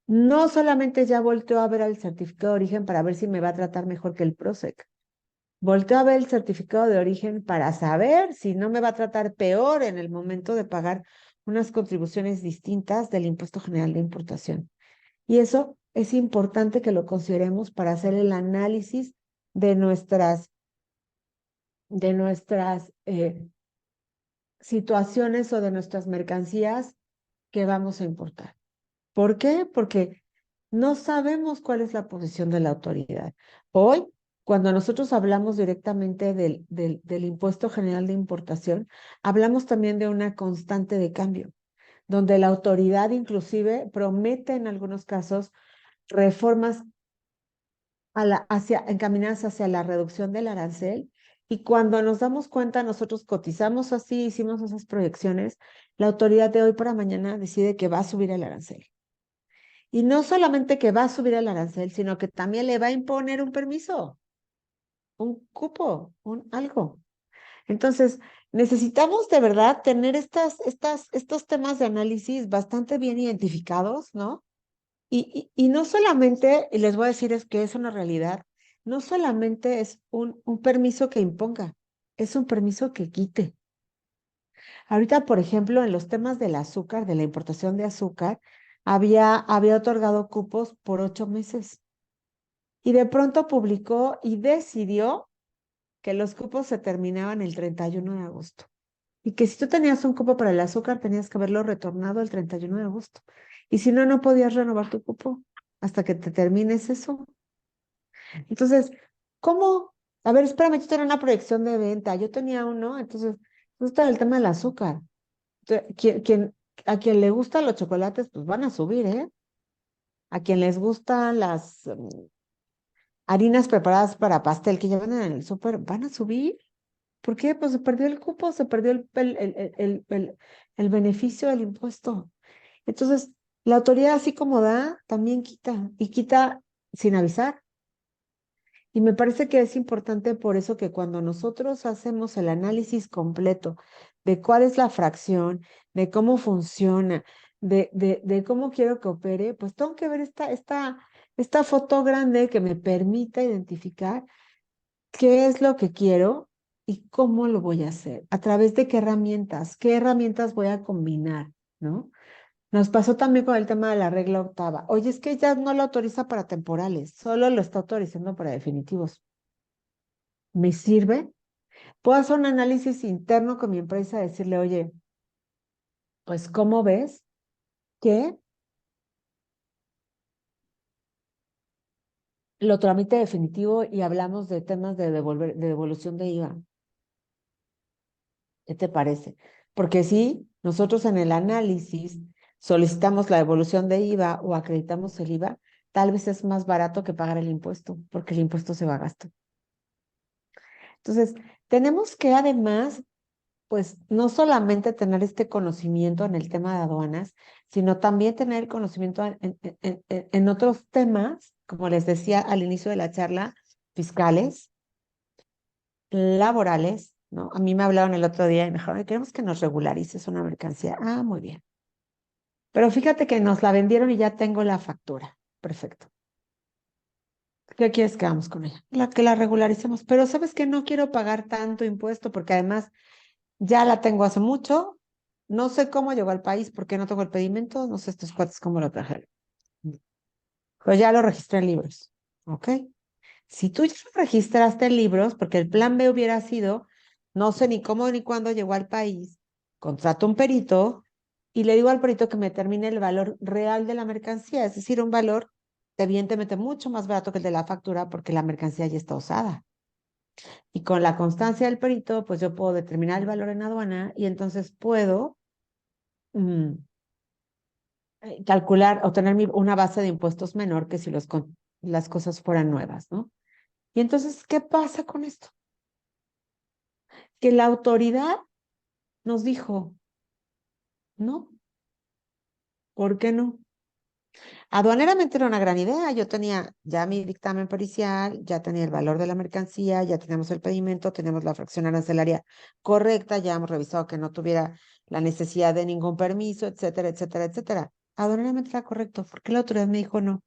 No solamente ya volteo a ver el certificado de origen para ver si me va a tratar mejor que el PROSEC. Volteo a ver el certificado de origen para saber si no me va a tratar peor en el momento de pagar unas contribuciones distintas del impuesto general de importación. Y eso es importante que lo consideremos para hacer el análisis de nuestras situaciones o de nuestras mercancías que vamos a importar. ¿Por qué? Porque no sabemos cuál es la posición de la autoridad. Hoy, cuando nosotros hablamos directamente del impuesto general de importación, hablamos también de una constante de cambio, donde la autoridad inclusive promete en algunos casos reformas encaminadas hacia la reducción del arancel. Y cuando nos damos cuenta, nosotros cotizamos así, hicimos esas proyecciones, la autoridad de hoy para mañana decide que va a subir el arancel. Y no solamente que va a subir el arancel, sino que también le va a imponer un permiso, un cupo, un algo. Entonces, necesitamos de verdad tener estos temas de análisis bastante bien identificados, ¿no? Y no solamente, y les voy a decir es que es una realidad, no solamente es un permiso que imponga, es un permiso que quite. Ahorita, por ejemplo, en los temas del azúcar, de la importación de azúcar, había otorgado cupos por 8 meses y de pronto publicó y decidió que los cupos se terminaban el 31 de agosto y que si tú tenías un cupo para el azúcar tenías que haberlo retornado el 31 de agosto y si no, no podías renovar tu cupo hasta que te termines eso. Entonces, ¿cómo? A ver, espérame, yo tenía una proyección de venta, yo tenía uno, entonces, justo el tema del azúcar. A quien le gustan los chocolates, pues van a subir, ¿eh? A quien les gustan harinas preparadas para pastel que ya venden en el súper, van a subir. ¿Por qué? Pues se perdió el cupo, se perdió el beneficio del impuesto. Entonces, la autoridad así como da, también quita, y quita sin avisar. Y me parece que es importante por eso que cuando nosotros hacemos el análisis completo de cuál es la fracción, de cómo funciona, de cómo quiero que opere, pues tengo que ver esta foto grande que me permita identificar qué es lo que quiero y cómo lo voy a hacer, a través de qué herramientas voy a combinar, ¿no? Nos pasó también con el tema de la regla octava. Oye, es que ya no lo autoriza para temporales, solo lo está autorizando para definitivos. ¿Me sirve? Puedo hacer un análisis interno con mi empresa, decirle, oye, pues, ¿cómo ves que lo tramite definitivo y hablamos de temas de devolución de IVA? ¿Qué te parece? Porque si nosotros en el análisis solicitamos la devolución de IVA o acreditamos el IVA, tal vez es más barato que pagar el impuesto, porque el impuesto se va a gasto. Entonces, tenemos que además, pues, no solamente tener este conocimiento en el tema de aduanas, sino también tener conocimiento en otros temas, como les decía al inicio de la charla, fiscales, laborales, ¿no? A mí me hablaron el otro día y me dijeron, queremos que nos regularices una mercancía. Ah, muy bien. Pero fíjate que nos la vendieron y ya tengo la factura. Perfecto. ¿Qué quieres que hagamos con ella? Que la regularicemos. Pero sabes que no quiero pagar tanto impuesto porque además ya la tengo hace mucho. No sé cómo llegó al país porque no tengo el pedimento. No sé estos cuates cómo lo trajeron. Pero ya lo registré en libros. ¿Ok? Si tú ya lo registraste en libros, porque el plan B hubiera sido, no sé ni cómo ni cuándo llegó al país, contrato un perito y le digo al perito que me determine el valor real de la mercancía, es decir, un valor evidentemente mucho más barato que el de la factura porque la mercancía ya está usada. Y con la constancia del perito, pues yo puedo determinar el valor en aduana y entonces puedo mm, calcular o tener una base de impuestos menor que si las cosas fueran nuevas, ¿no? Y entonces, ¿qué pasa con esto? Que la autoridad nos dijo, no, ¿por qué no? Aduaneramente era una gran idea. Yo tenía ya mi dictamen pericial, ya tenía el valor de la mercancía, ya teníamos el pedimento, teníamos la fracción arancelaria correcta, ya hemos revisado que no tuviera la necesidad de ningún permiso, etcétera, etcétera, etcétera. Aduaneramente era correcto. ¿Por qué la autoridad me dijo no?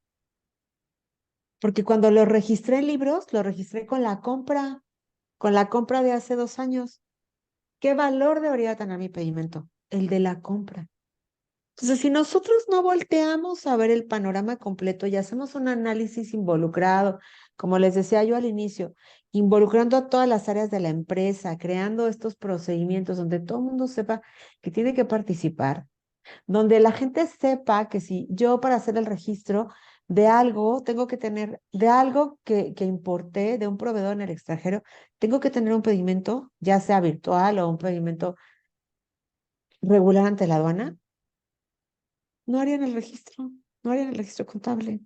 Porque cuando lo registré en libros, lo registré con la compra de hace 2 años. ¿Qué valor debería tener mi pedimento? El de la compra. Entonces, si nosotros no volteamos a ver el panorama completo y hacemos un análisis involucrado, como les decía yo al inicio, involucrando a todas las áreas de la empresa, creando estos procedimientos donde todo el mundo sepa que tiene que participar, donde la gente sepa que si yo para hacer el registro de algo, tengo que tener, de algo que importé de un proveedor en el extranjero, tengo que tener un pedimento, ya sea virtual o un pedimento regular ante la aduana, no harían el registro, no harían el registro contable.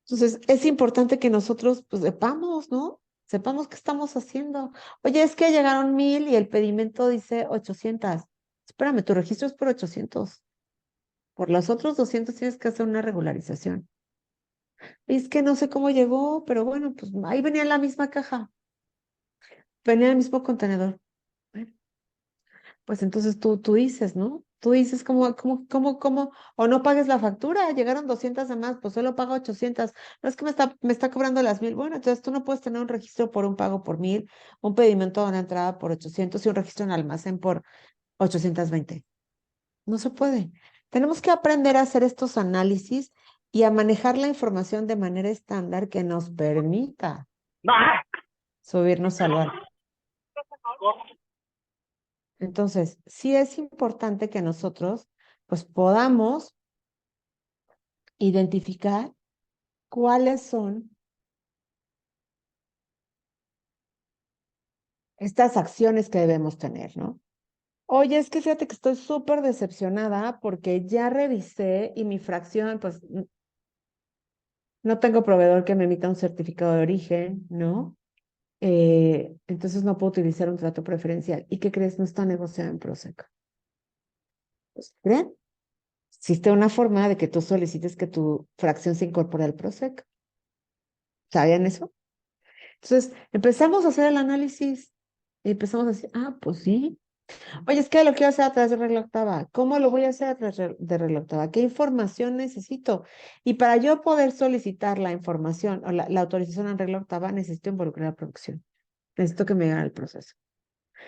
Entonces, es importante que nosotros, pues, sepamos, ¿no? Sepamos qué estamos haciendo. Oye, es que llegaron 1,000 y el pedimento dice 800. Espérame, tu registro es por 800. Por los otros 200 tienes que hacer una regularización. Es que no sé cómo llegó, pero bueno, pues ahí venía en la misma caja, venía en el mismo contenedor. Bueno, pues entonces tú dices, ¿no? Tú dices cómo, o no pagues la factura, llegaron 200 de más, pues solo paga 800. No es que me está cobrando las 1,000. Bueno, entonces tú no puedes tener un registro por un pago por 1,000, un pedimento de una entrada por 800 y un registro en almacén por 820. No se puede. Tenemos que aprender a hacer estos análisis y a manejar la información de manera estándar que nos permita subirnos al barco. Entonces, sí es importante que nosotros pues podamos identificar cuáles son estas acciones que debemos tener, ¿no? Oye, es que fíjate que estoy súper decepcionada porque ya revisé y mi fracción, pues no tengo proveedor que me emita un certificado de origen, ¿no? Entonces no puedo utilizar un trato preferencial. ¿Y qué crees? No está negociado en Proseca. Pues, ¿creen? Existe una forma de que tú solicites que tu fracción se incorpore al Proseca. ¿Sabían eso? Entonces empezamos a hacer el análisis y empezamos a decir, ah, pues sí. Oye, es que lo quiero hacer a través de regla octava. ¿Cómo lo voy a hacer a través de regla octava? ¿Qué información necesito? Y para yo poder solicitar la información o la autorización en regla octava, necesito involucrar a la producción. Necesito que me haga el proceso.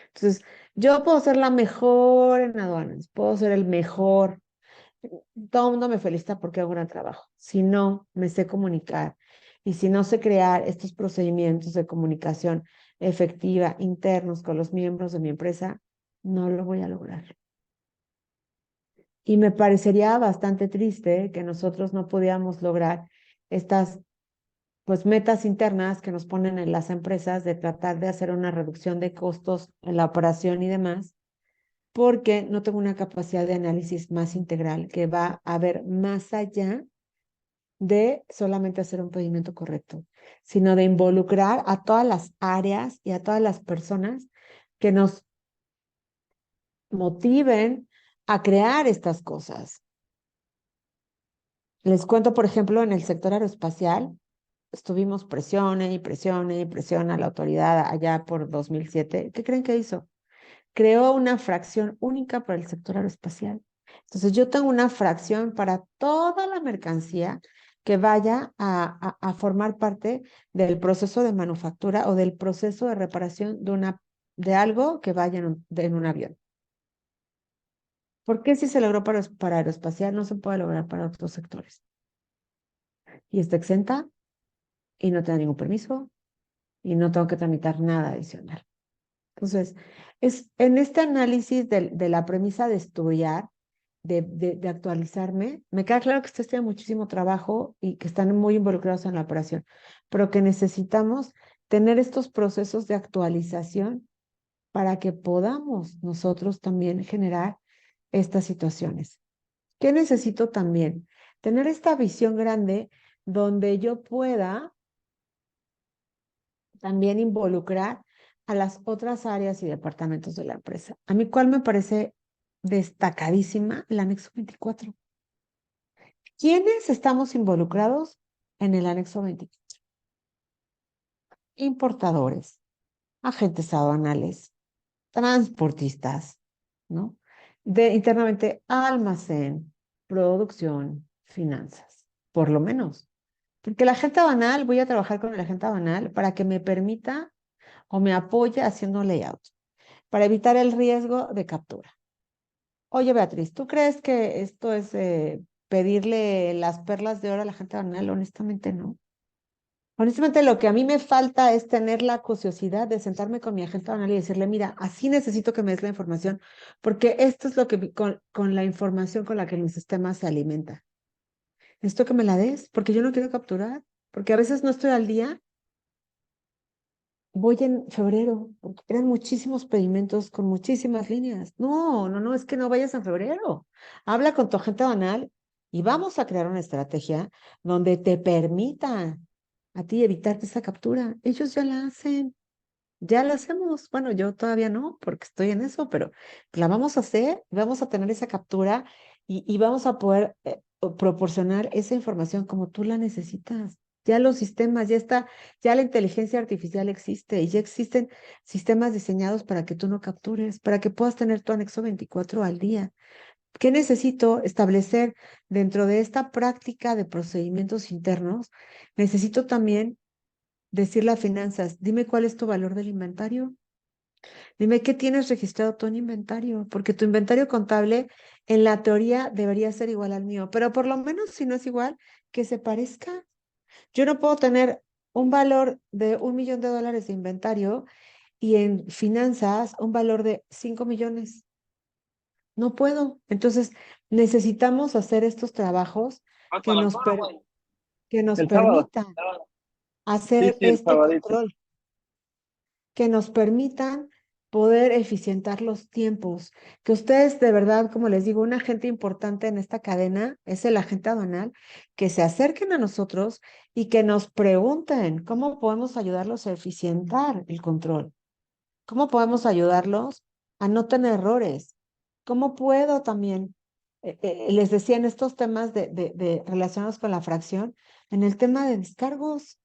Entonces, yo puedo ser la mejor en aduanas, puedo ser el mejor. Todo el mundo me felicita porque hago un gran trabajo. Si no me sé comunicar y si no sé crear estos procedimientos de comunicación efectiva internos con los miembros de mi empresa, no lo voy a lograr. Y me parecería bastante triste que nosotros no pudiéramos lograr estas pues metas internas que nos ponen en las empresas de tratar de hacer una reducción de costos en la operación y demás, porque no tengo una capacidad de análisis más integral que va a ver más allá de solamente hacer un pedimento correcto, sino de involucrar a todas las áreas y a todas las personas que nos motiven a crear estas cosas. Les cuento, por ejemplo, en el sector aeroespacial, estuvimos presione y presione y presione a la autoridad allá por 2007. ¿Qué creen que hizo? Creó una fracción única para el sector aeroespacial. Entonces, yo tengo una fracción para toda la mercancía que vaya a formar parte del proceso de manufactura o del proceso de reparación de algo que vaya en un avión. ¿Por qué si se logró para aeroespacial no se puede lograr para otros sectores? Y está exenta y no tengo ningún permiso y no tengo que tramitar nada adicional. Entonces, es en este análisis de la premisa de estudiar, de actualizarme, me queda claro que ustedes tienen muchísimo trabajo y que están muy involucrados en la operación, pero que necesitamos tener estos procesos de actualización para que podamos nosotros también generar estas situaciones. ¿Qué necesito también? Tener esta visión grande donde yo pueda también involucrar a las otras áreas y departamentos de la empresa. A mí, ¿cuál me parece destacadísima? El anexo 24. ¿Quiénes estamos involucrados en el anexo 24? Importadores, agentes aduanales, transportistas, ¿no? Internamente, almacén, producción, finanzas, por lo menos. Porque el agente aduanal, voy a trabajar con el agente aduanal para que me permita o me apoye haciendo layout, para evitar el riesgo de captura. Oye, Beatriz, ¿tú crees que esto es pedirle las perlas de oro a la gente banal? Honestamente, no. Honestamente, lo que a mí me falta es tener la curiosidad de sentarme con mi agente banal y decirle, mira, así necesito que me des la información, porque esto es lo que con la información con la que mi sistema se alimenta. Necesito que me la des, porque yo no quiero capturar, porque a veces no estoy al día. Voy en febrero, porque eran muchísimos pedimentos con muchísimas líneas. No, no, no, es que no vayas en febrero. Habla con tu agente banal y vamos a crear una estrategia donde te permita a ti evitarte esa captura. Ellos ya la hacen, ya la hacemos. Bueno, yo todavía no, porque estoy en eso, pero la vamos a hacer, vamos a tener esa captura y vamos a poder proporcionar esa información como tú la necesitas. Ya los sistemas, ya está, ya la inteligencia artificial existe y ya existen sistemas diseñados para que tú no captures, para que puedas tener tu anexo 24 al día. ¿Qué necesito establecer dentro de esta práctica de procedimientos internos? Necesito también decirle a finanzas, dime cuál es tu valor del inventario. Dime qué tienes registrado tú en inventario, porque tu inventario contable en la teoría debería ser igual al mío, pero por lo menos si no es igual, que se parezca. Yo no puedo tener un valor de $1 millón de inventario y en finanzas un valor de 5 millones. No puedo. Entonces, necesitamos hacer estos trabajos que que nos El sábado. permitan Sí, hacer sí, el este sabadito. control, que nos permitan poder eficientar los tiempos, que ustedes de verdad, como les digo, un agente importante en esta cadena es el agente aduanal, que se acerquen a nosotros y que nos pregunten cómo podemos ayudarlos a eficientar el control, cómo podemos ayudarlos a no tener errores, cómo puedo también, les decía en estos temas de relacionados con la fracción, en el tema de descargos.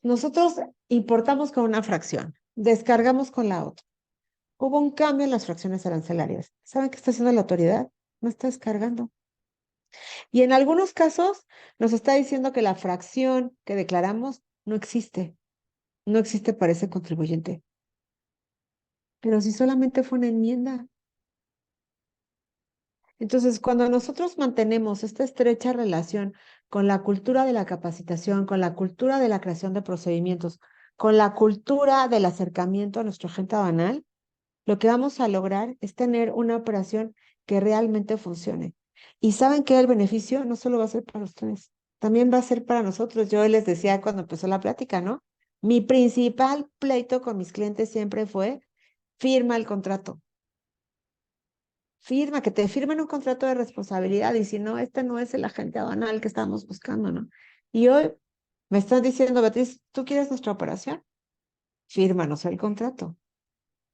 Nosotros importamos con una fracción, descargamos con la otra. Hubo un cambio en las fracciones arancelarias. ¿Saben qué está haciendo la autoridad? No está descargando. Y en algunos casos nos está diciendo que la fracción que declaramos no existe. No existe para ese contribuyente. Pero si solamente fue una enmienda. Entonces, cuando nosotros mantenemos esta estrecha relación con la cultura de la capacitación, con la cultura de la creación de procedimientos, con la cultura del acercamiento a nuestro agente aduanal, lo que vamos a lograr es tener una operación que realmente funcione. Y saben que el beneficio no solo va a ser para ustedes, también va a ser para nosotros. Yo les decía cuando empezó la plática, ¿no? Mi principal pleito con mis clientes siempre fue, firma el contrato, firma, que te firmen un contrato de responsabilidad y si no, este no es el agente aduanal que estamos buscando, ¿no? Y hoy me están diciendo, Beatriz, ¿tú quieres nuestra operación? Fírmanos el contrato.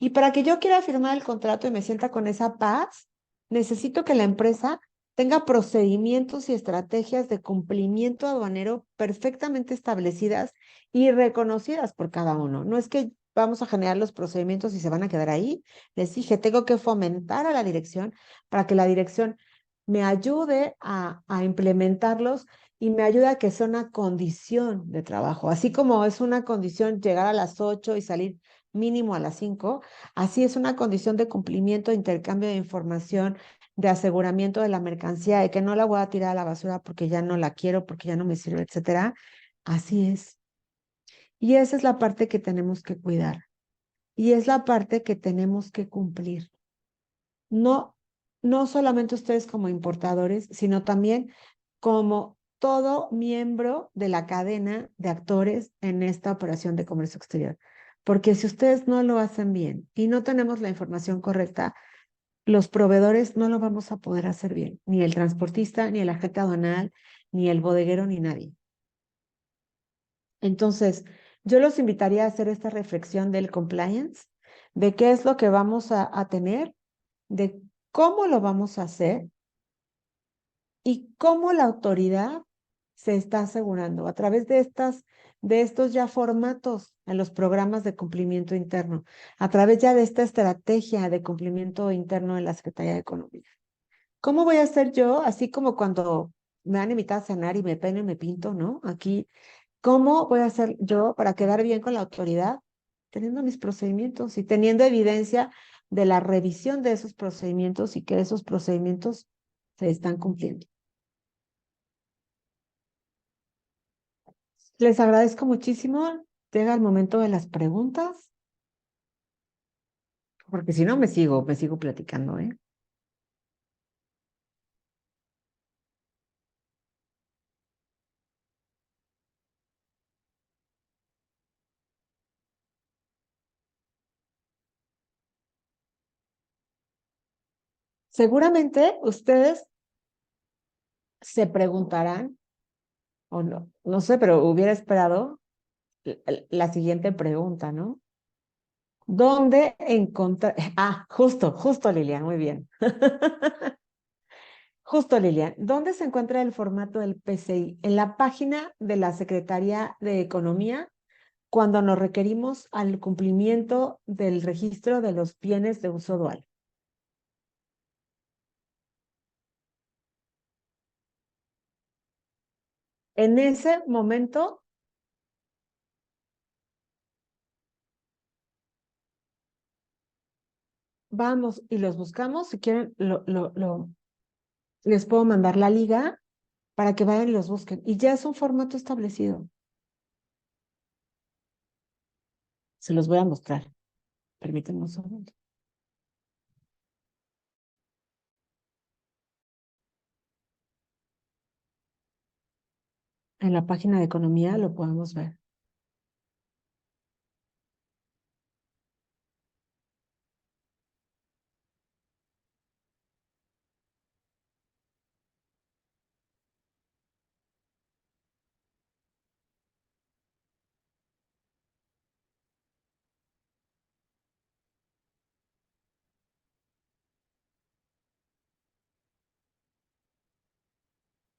Y para que yo quiera firmar el contrato y me sienta con esa paz, necesito que la empresa tenga procedimientos y estrategias de cumplimiento aduanero perfectamente establecidas y reconocidas por cada uno. No es que vamos a generar los procedimientos y se van a quedar ahí. Les dije, tengo que fomentar a la dirección para que la dirección me ayude a implementarlos y me ayude a que sea una condición de trabajo. Así como es una condición llegar a las 8 y salir mínimo a las 5. Así es una condición de cumplimiento, de intercambio de información, de aseguramiento de la mercancía, de que no la voy a tirar a la basura porque ya no la quiero, porque ya no me sirve, etcétera. Así es. Y esa es la parte que tenemos que cuidar. Y es la parte que tenemos que cumplir. No, no solamente ustedes como importadores, sino también como todo miembro de la cadena de actores en esta operación de comercio exterior. Porque si ustedes no lo hacen bien y no tenemos la información correcta, los proveedores no lo vamos a poder hacer bien, ni el transportista, ni el agente aduanal, ni el bodeguero, ni nadie. Entonces, yo los invitaría a hacer esta reflexión del compliance, de qué es lo que vamos a tener, de cómo lo vamos a hacer y cómo la autoridad se está asegurando a través de estos ya formatos en los programas de cumplimiento interno, a través ya de esta estrategia de cumplimiento interno en la Secretaría de Economía. ¿Cómo voy a hacer yo, así como cuando me han invitado a cenar y me peino y me pinto, ¿no? Aquí, ¿cómo voy a hacer yo para quedar bien con la autoridad? Teniendo mis procedimientos y teniendo evidencia de la revisión de esos procedimientos y que esos procedimientos se están cumpliendo. Les agradezco muchísimo. Llega el momento de las preguntas, porque si no me sigo platicando, ¿eh? Seguramente ustedes se preguntarán, o no, no sé, pero hubiera esperado la siguiente pregunta, ¿no? ¿Dónde encontrar? Ah, justo Lilian, muy bien. Justo Lilian, ¿dónde se encuentra el formato del PCI? En la página de la Secretaría de Economía cuando nos requerimos al cumplimiento del registro de los bienes de uso dual. En ese momento vamos y los buscamos. Si quieren, les puedo mandar la liga para que vayan y los busquen. Y ya es un formato establecido. Se los voy a mostrar. Permítanme un segundo. En la página de economía lo podemos ver.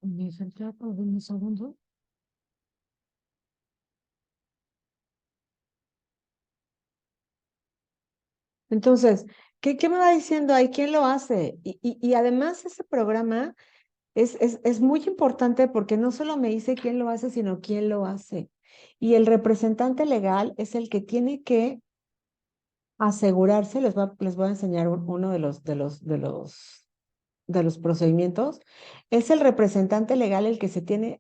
Me falta un segundo. Entonces, ¿qué me va diciendo ahí? ¿Quién lo hace? Y además ese programa es muy importante porque no solo me dice quién lo hace, sino quién lo hace. Y el representante legal es el que tiene que asegurarse, les voy a enseñar uno de los procedimientos, es el representante legal el que se tiene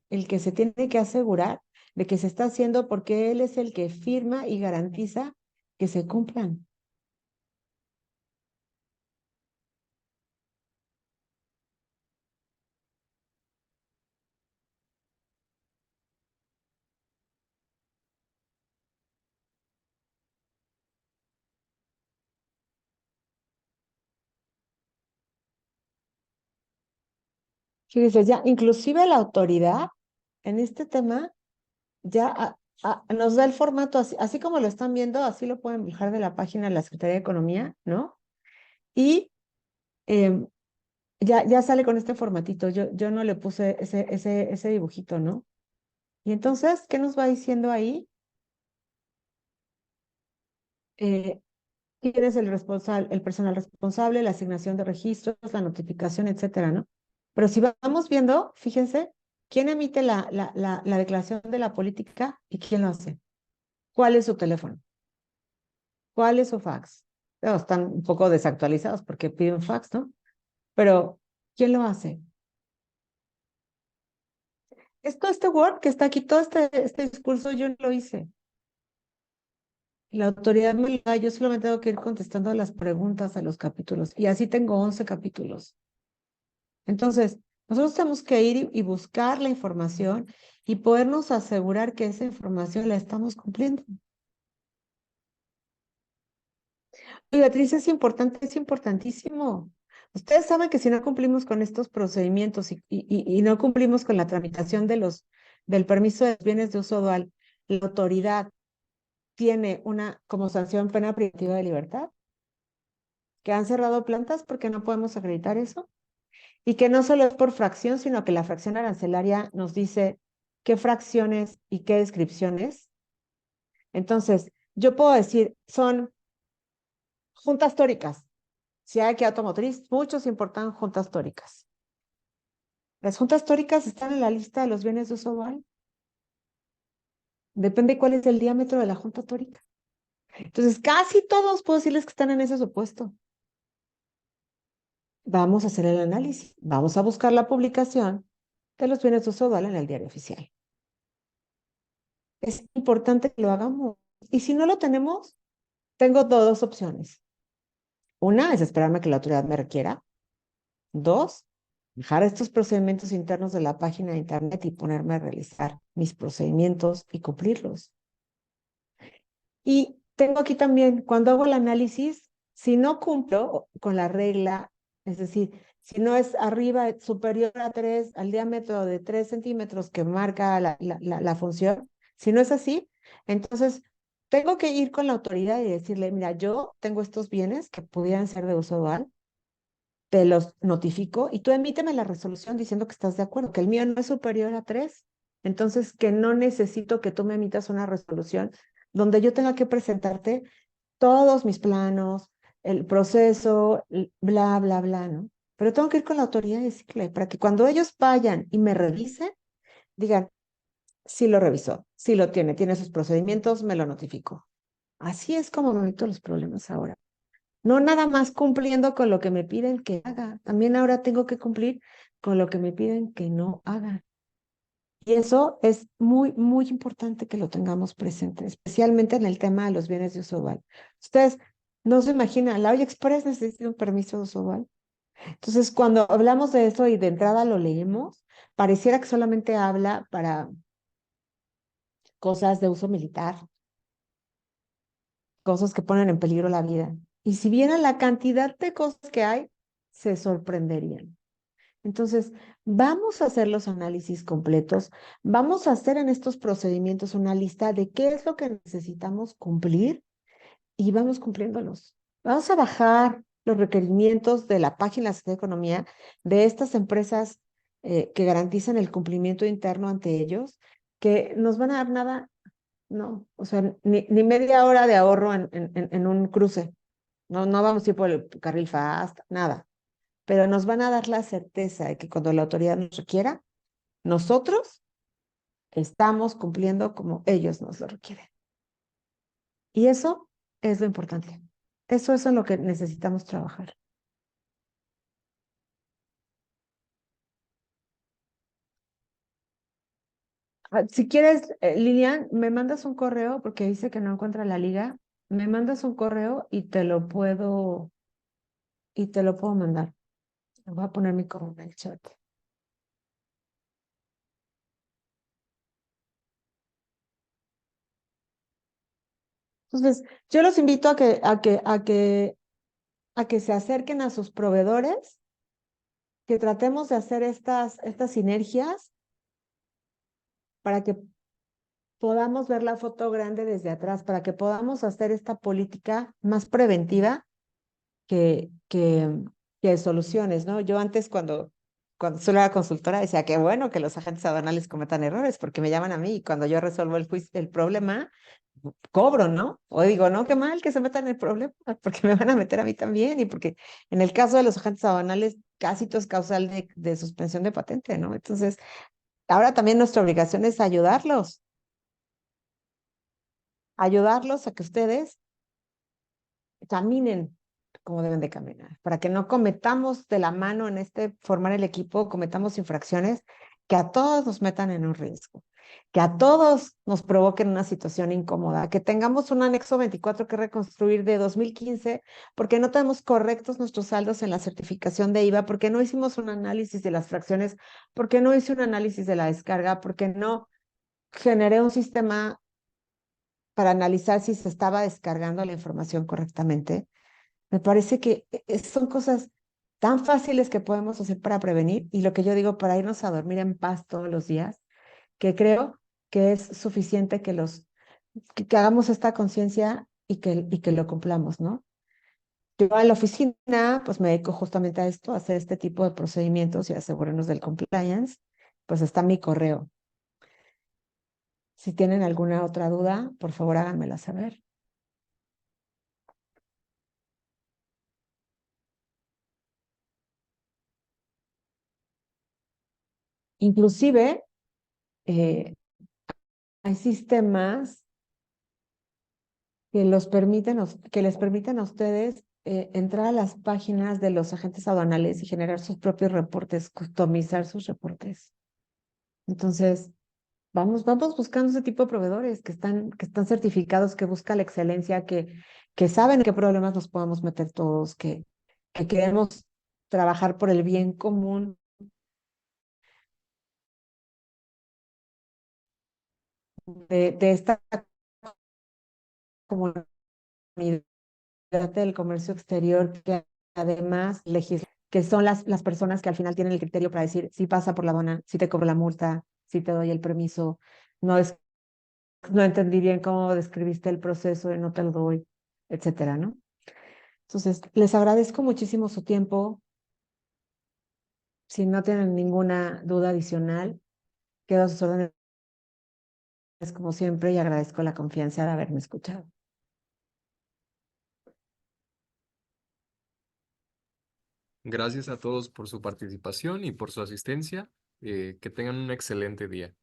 que asegurar de que se está haciendo porque él es el que firma y garantiza que se cumplan. Fíjese, ya, inclusive la autoridad en este tema ya nos da el formato, así como lo están viendo, así lo pueden bajar de la página de la Secretaría de Economía, ¿no? Y em, ya sale con este formatito. Yo no le puse ese dibujito, ¿no? Y entonces, ¿qué nos va diciendo ahí? Eh, ¿Quién es el responsable, el personal responsable, la asignación de registros, la notificación, etcétera, ¿no? Pero si vamos viendo, fíjense, ¿quién emite la declaración de la política y quién lo hace? ¿Cuál es su teléfono? ¿Cuál es su fax? Bueno, están un poco desactualizados porque piden fax, ¿no? Pero, ¿quién lo hace? Este Word que está aquí, todo este discurso yo no lo hice. La autoridad me lo da, yo solamente tengo que ir contestando las preguntas a los capítulos. Y así tengo 11 capítulos. Entonces, nosotros tenemos que ir y buscar la información y podernos asegurar que esa información la estamos cumpliendo. Y Beatriz, es importante, es importantísimo. Ustedes saben que si no cumplimos con estos procedimientos y no cumplimos con la tramitación del permiso de bienes de uso dual, la autoridad tiene como sanción pena privativa de libertad, que han cerrado plantas porque no podemos acreditar eso, y que no solo es por fracción, sino que la fracción arancelaria nos dice qué fracciones y qué descripciones. Entonces, yo puedo decir, son juntas tóricas. Si hay que automotriz, muchos importan juntas tóricas. Las juntas tóricas están en la lista de los bienes de uso dual. Depende cuál es el diámetro de la junta tórica. Entonces, casi todos puedo decirles que están en ese supuesto. Vamos a hacer el análisis. Vamos a buscar la publicación de los bienes de uso dual en el diario oficial. Es importante que lo hagamos. Y si no lo tenemos, tengo dos opciones. Una es esperarme a que la autoridad me requiera. Dos, dejar estos procedimientos internos de la página de internet y ponerme a realizar mis procedimientos y cumplirlos. Y tengo aquí también, cuando hago el análisis, si no cumplo con la regla, es decir, si no es arriba, superior a 3, al diámetro de 3 centímetros que marca la función, si no es así, entonces tengo que ir con la autoridad y decirle, mira, yo tengo estos bienes que pudieran ser de uso dual, te los notifico y tú emíteme la resolución diciendo que estás de acuerdo, que el mío no es superior a 3, entonces que no necesito que tú me emitas una resolución donde yo tenga que presentarte todos mis planos, el proceso, bla, bla, bla, ¿no? Pero tengo que ir con la autoridad y decirle, para que cuando ellos vayan y me revisen, digan, sí lo revisó, sí lo tiene sus procedimientos, me lo notificó. Así es como me meto los problemas ahora. No nada más cumpliendo con lo que me piden que haga, también ahora tengo que cumplir con lo que me piden que no haga. Y eso es muy, muy importante que lo tengamos presente, especialmente en el tema de los bienes de uso dual. Ustedes no se imaginan, la olla express necesita un permiso de uso dual. Entonces, cuando hablamos de eso y de entrada lo leemos, pareciera que solamente habla para cosas de uso militar, cosas que ponen en peligro la vida. Y si viera la cantidad de cosas que hay, se sorprenderían. Entonces, vamos a hacer los análisis completos, vamos a hacer en estos procedimientos una lista de qué es lo que necesitamos cumplir y vamos cumpliéndolos. Vamos a bajar los requerimientos de la página de Economía de estas empresas que garantizan el cumplimiento interno ante ellos, que nos van a dar nada, no, o sea, ni media hora de ahorro en un cruce. No, no vamos a ir por el carril fast, nada. Pero nos van a dar la certeza de que cuando la autoridad nos requiera, nosotros estamos cumpliendo como ellos nos lo requieren. Y eso es lo importante. Eso es en lo que necesitamos trabajar. Si quieres, Lilian, me mandas un correo porque dice que no encuentra la liga. Me mandas un correo y te lo puedo mandar. Voy a poner mi correo en el chat. Entonces, yo los invito a que se acerquen a sus proveedores, que tratemos de hacer estas sinergias para que podamos ver la foto grande desde atrás, para que podamos hacer esta política más preventiva que, que, que soluciones, ¿no? Yo antes cuando solo era consultora decía que bueno que los agentes aduanales cometan errores porque me llaman a mí y cuando yo resuelvo el problema, cobro, ¿no? O digo, no, qué mal que se metan en el problema porque me van a meter a mí también y porque en el caso de los agentes aduanales casi todo es causal de suspensión de patente, ¿no? Entonces, ahora también nuestra obligación es ayudarlos a que ustedes caminen como deben de caminar, para que no cometamos de la mano en formar el equipo, cometamos infracciones que a todos nos metan en un riesgo, que a todos nos provoquen una situación incómoda, que tengamos un anexo 24 que reconstruir de 2015 porque no tenemos correctos nuestros saldos en la certificación de IVA, porque no hicimos un análisis de las fracciones, porque no hice un análisis de la descarga, porque no generé un sistema para analizar si se estaba descargando la información correctamente. Me parece que son cosas tan fáciles que podemos hacer para prevenir y lo que yo digo para irnos a dormir en paz todos los días, que creo que es suficiente que hagamos esta conciencia y que lo cumplamos, ¿no? Yo en la oficina, pues me dedico justamente a esto, a hacer este tipo de procedimientos y asegurarnos del compliance, pues está mi correo. Si tienen alguna otra duda, por favor háganmela saber. Inclusive, eh, hay sistemas que les permiten a ustedes entrar a las páginas de los agentes aduanales y generar sus propios reportes, customizar sus reportes. Entonces, vamos buscando ese tipo de proveedores que están certificados, que buscan la excelencia, que saben en qué problemas nos podemos meter todos, que queremos trabajar por el bien común de esta comunidad del comercio exterior, que además que son las personas que al final tienen el criterio para decir si pasa por la aduana, si te cobro la multa, si te doy el permiso, no es, no entendí bien cómo describiste el proceso y no te lo doy, etcétera, ¿no? Entonces, les agradezco muchísimo su tiempo. Si no tienen ninguna duda adicional, quedo a sus órdenes como siempre y agradezco la confianza de haberme escuchado. Gracias a todos por su participación y por su asistencia. Que tengan un excelente día.